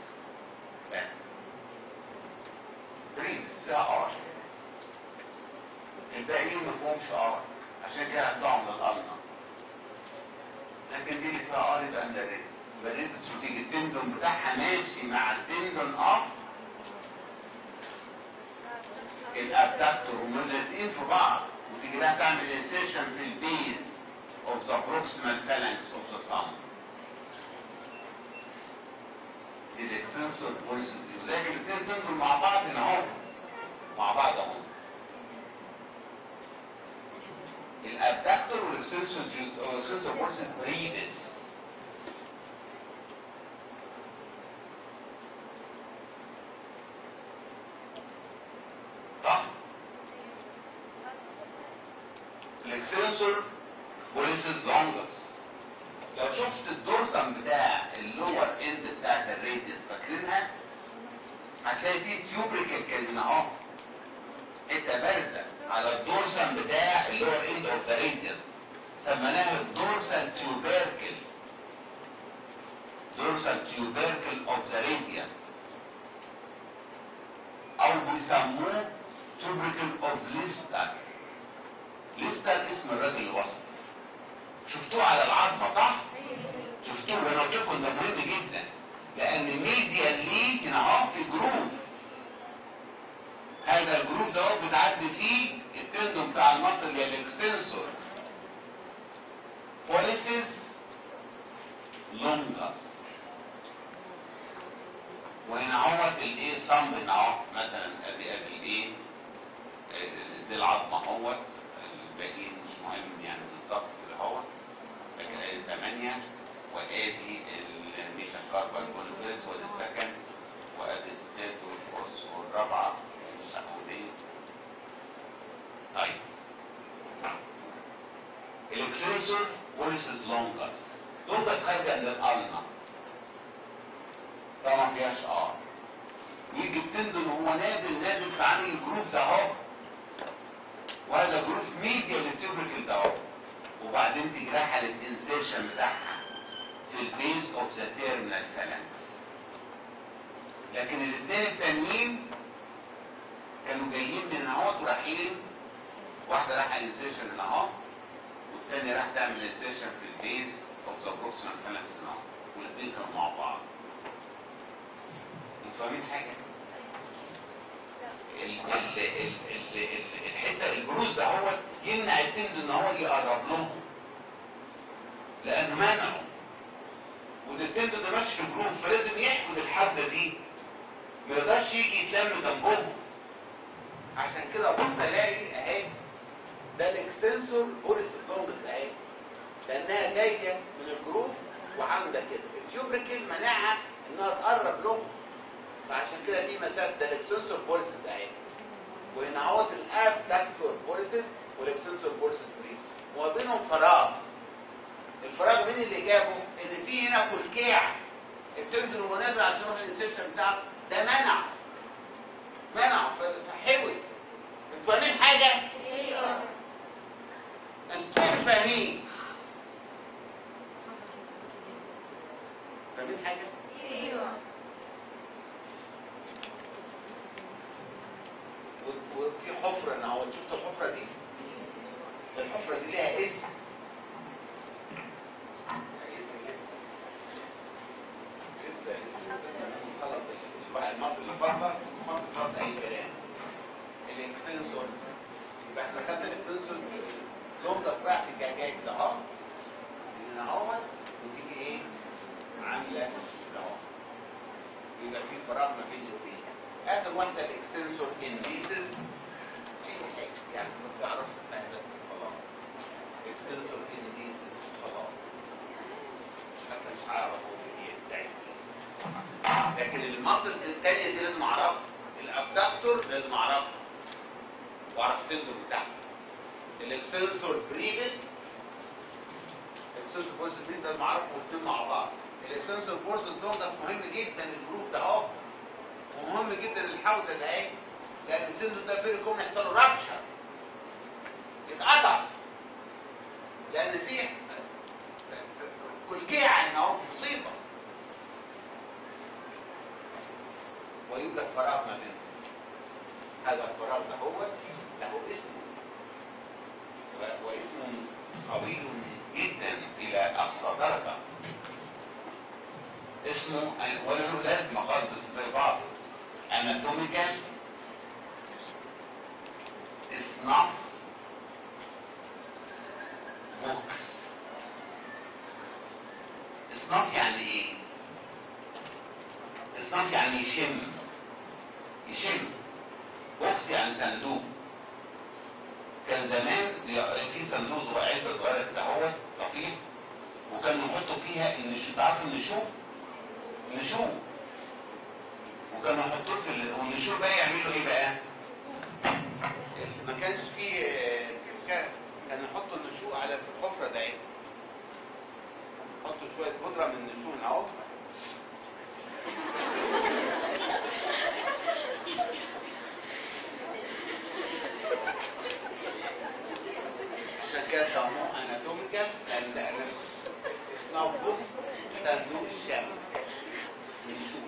بريفس فيها ار، الباقيين مفهومش ار، عشان كده هتطلعوا من الالنا. لكن دي اللي فيها ار يبقى من الراديوس. يبقى الراديوس وتيجي التندون بتاعها ماشي مع التندون اوف الابدكتور وملازقين في بعض، وتيجي لها تعمل انسيشن في البيز اوف ذا بروكسيمال فالانكس اوف ذا صم. دي الاكستنسور بوليسز، لكن الاثنين تندون مع بعض هنا اهو، مع بعض اهو. الابدكتور والاكستنسور بوليسز بريفس. صح؟ الاكستنسور بوليسز لونجس. لو شفت الدورسم بتاع اللور اند بتاعت الراديوس فاكرينها، هتلاقي فيه تيوبريكال كده اهو، حته بارزه على الدورسم بتاع اللور اند اوف ذا راديوس، سميناها الدورسال تيوبركل. دورسال تيوبركل اوف ذا راديوس، او بيسموه تيوبركل اوف ليستر. ليستر اسم الراجل الوسط. شفتوه على العظمه صح؟ شفتوه، وانا قلت لكم ده مهم جدا، لان ميديال ليه هنا اهو في جروف. هذا الجروف ده اهو بتعدي فيه التندون بتاع المصل اللي هي الاكستنسور بوليسز لونجاس. وهنا اهوت الايه صمب هنا اهو، مثلا ادي الايه دي العظمه اهوت، الباقيين مش مهم يعني بالظبط كده اهوت، لكن ادي 8 وادي الميتاكاربال كونفيس وادي السكند وادي السادس والفورس والرابعه والشهودين. طيب الاكستنسور بوليسز لونجاس. لونجاس خارجه من الالنا طبعا ما فيهاش ار، ويجي التندون وهو نازل في عامل الجروف ده اهو، وهذا جروف ميديا للتيوبركل ده اهو، وبعدين تيجي رايحه للانسيرشن بتاعها في البيز اوف ذا تيرمينال فالانكس. لكن الاثنين التانيين كانوا جايين من اهوت ورايحين، واحده رايحه انسيرشن هنا اهو، والثانيه راح تعمل انسيرشن في البيز اوف ذا بروكسيمال فالانكس هنا اهو، والاثنين كانوا مع بعض. انتوا فاهمين حاجه؟ الحته البروز ده هو يمنع التندون ان هو يقرب لهم، لانه مانعه، وده التندون ده ماشي في جروف، فلازم يحمل الحبه دي، ما يقدرش يجي يتلم جنبهم. عشان كده بص الاقي اهي ده الاكستنسور بوليس لونجس اهي، لانها جايه من الجروف وعامله كده، التيوبريكل منعها انها تقرب لهم، فعشان كده دي مسافه ده الاكستنسور بوليس اهي. وهنا اهوت الابدكتور بوليسز والاكستنسور بولس بريفس وما بينهم فراغ. الفراغ مين اللي جابه؟ ان في هنا كلكيع التندر ونازل عشان يروح الانسبشن بتاعه، ده منعه فحول. انتوا فاهمين حاجه؟ ايوه. انتوا فاهمين حاجه؟ ايوه. وفي حفره انا هو شفت الحفره دي؟ الحفره دي ليها اسم. خلاص المصل اللي بره مصل بره اي كلام. الاكستنسور يبقى احنا خدنا الاكستنسور لونجر بقى في الجاي كده اهو هنا اهوت وتيجي ايه؟ عامله كده اهو. يبقى في فراغ ما بين الاثنين. اخر واحده الاكستنسور انديسز يعني بس اعرف اسمها بس خلاص. اكستنسور انديسز خلاص. حتى مش عارف اقول ايه بتاعتها. لكن المصل الثانيه دي لازم اعرفها. الابدكتور لازم اعرفها واعرف التندر بتاعها. الاكستنسور بريفس الاكستنسور بورس بريفس لازم اعرفهم الاثنين مع بعض. الاكستنسور بورس ده مهم جدا الجروب ده اهو، ومهم جدا الحوضه ده اهي، لان التندر ده فيري كومن يحصل له رابشر يتقطع لان فيه كلكيع هنا اهو مصيبه ويوجد فراغ ما بينهم. هذا الفراغ ده هو له اسم واسم قوي جدا الى اقصى درجه. اسمه ولا له لازمه خالص بس زي بعض. اناتوميكال اصناف بوكس. اصناف يعني ايه؟ اصناف يعني يشم. بوكس يعني صندوق. كان زمان في صندوق صغير علبه صغيره كده اهوت صفيح وكانوا يحطوا فيها النشوء. تعرفوا النشوء وكانوا يحطوه في والنشوء بقى يعملوا ايه بقى؟ ما كانش فيه كانوا يحطوا النشوء على في الحفره ده يحطوا شويه بودره من النشوء اهو عشان كده سموه اناتوميكال لان اسمه بوكس صندوق الشم. النشوء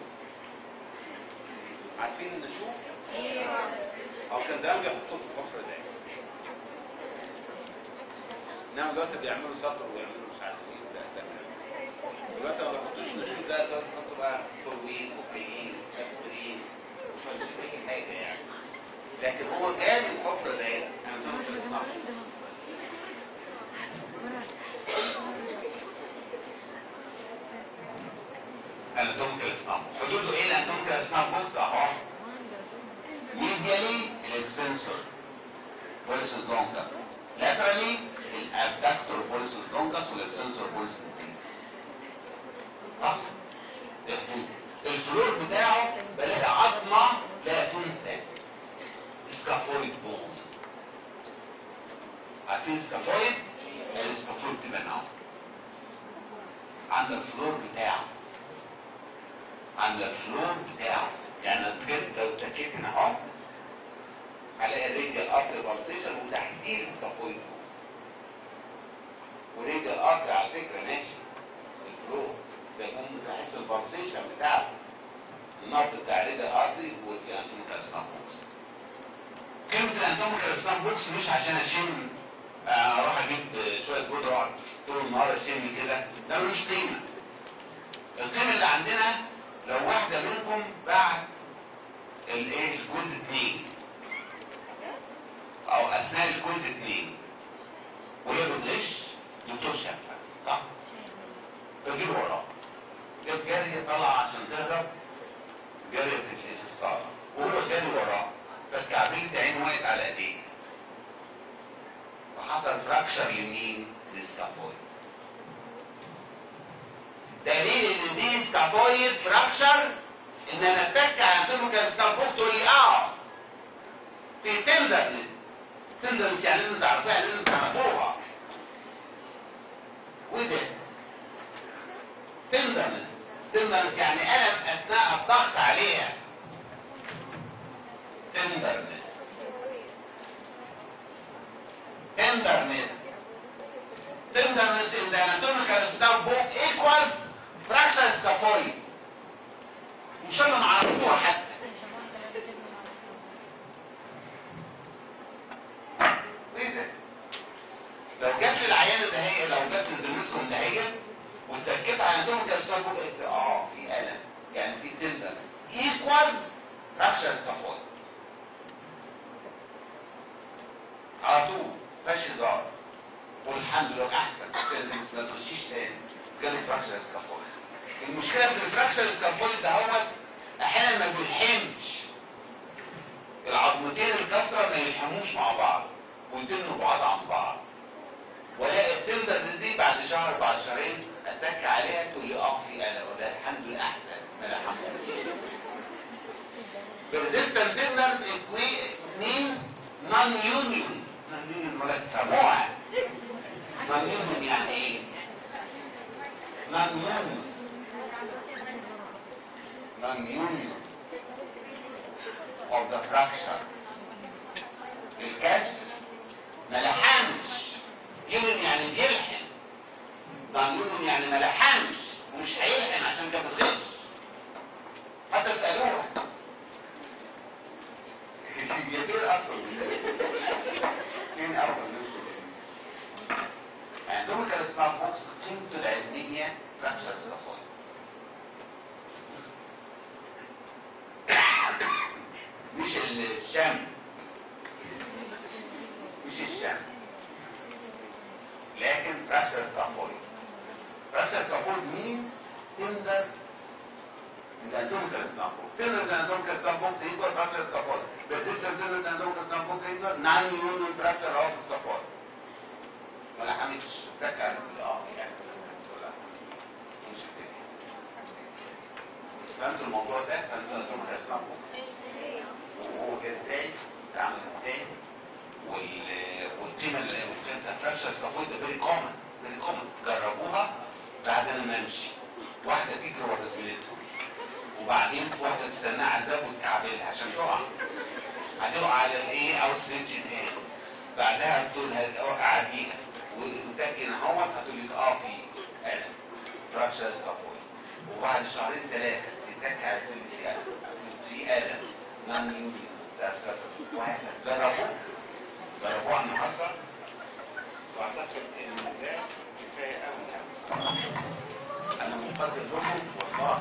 عارفين النشوء؟ ايوه. او كان زمان بيحطوه في الحفره ده. انما دلوقتي بيعملوا سطر ويعملوا مش عارف ايه ده. دلوقتي ما بيحطوش النشوء ده، دلوقتي بيحطوا بقى كوربين كوكايين اسبرين مش اي حاجه يعني. لكن هو جاي من الحفره ده انا مش بسمعه. اناتوميكال اسنام حدوده ايه؟ الاناتوميكال اسنام بوكس اهو. ميديالي الاكستنسور بوليسس لونجر، لاترالي الابدكتور بوليسس لونجر والاكستنسور بوليسس بريفس. صح؟ الفلور بتاعه بلاقي عظمه لا تنسى، سكافويد بون. عارفين سكافويد؟ السكافويد تبان اهو. عند الفلور بتاعه يعني لو اتكيت هنا اهو هلاقي الريديال ارتري بالسيشن وتحديد السكافويد بون. والريديال ارتري على فكره ماشي الفلور ده يكون بتحس البالسيشن بتاعه النبض بتاع الريديال ارتري والاناتوميكال سناب بوكس. كلمه الاناتوميكال سناب بوكس مش عشان اشم اروح اجيب شويه بودره واقعد طول النهار اشم كده، ده ملوش قيمه. القيمه اللي عندنا لو واحده منكم بعد الكويز 2 او اثناء الكويز 2 وهي بتغش دكتور شافها صح؟ فجيب وراه جاب جاريه طالعه عشان تهرب، جاريه في الصاله وهو جاري وراه فالكعبلة عين وقعت على ايديه وحصل فراكشر لمين؟ للسكافويد. دليل ان دي سكافويد فراكشر ان انا اتك على اناتوميكال سكافويد تقول لي في تندرنس تندرنس يعني لازم تعرفوها، لازم تعرفوها. وده تندرنس يعني ألم أثناء الضغط عليها. تندرنس in the anatomical staff book equals fracture scaphoid. ان شاء الله ما عرفتوها حتى. ايه ده؟ لو جت لي العيانه دهيه، لو جت لزميلتكم دهيه واتركبت على anatomical staff book في الم، يعني في تندر equals fracture scaphoid. على طول مفيهاش هزار. والحمد لله احسن ما تخشيش تاني جالي فراكشر سكافولد. المشكله في الفراكشر سكافولد ده هو احيانا ما بيلحمش العظمتين الكسره، ما يلحموش مع بعض ويتنوا بعض عن بعض، ولا التندر دي بعد شهر بعد شهرين اتك عليها تقول لي في انا ولا الحمد لله احسن ما لحموش. resistant tenderness means non-union. non-union ولا تسموها non-union يعني ايه؟ non-union of the fracture. الكسر ما لحمش. union يعني بيلحم. non-union يعني ما لحمش ومش هيلحم عشان كده بتغش. حتى اسألوها هي فين اصلا؟ فين اول عندهم كان اسمها بوكس قيمته العلميه فراكشر سكافولد. مش الشم، لكن فراكشر سكافولد. فراكشر سكافولد مين؟ تندر الاناتوميكال سكافولد. تندر الاناتوميكال سكافولد ايكوال فراكشر سكافولد. بالديستر تندر الاناتوميكال سكافولد ايكوال نان يونيون فراكشر اوف سكافولد. ولا حميدش فاكر يعني مش فهمت الموضوع ده؟ فهمت الاناتوميكال سكافولد وهو ازاي تعمل ازاي، والقيمه اللي قلتها فراكشر سكافولد ده فيري كومن جربوها. بعدين ما امشي واحده تجري ورا زميلتها، وبعدين واحده تستناها على الباب وتكعبلها عشان تقع، هتقع على الايه او السنتش تاني، بعدها بتقول اوقع بيها وتاكل اهوت، هتقول لك في الم فراكشر سكافولد. وبعد شهرين ثلاثه تتك على في الم نون يونيون وهكذا. جربوها النهارده واعتقد ان ده كفايه قوي. انا مقدر لكم والله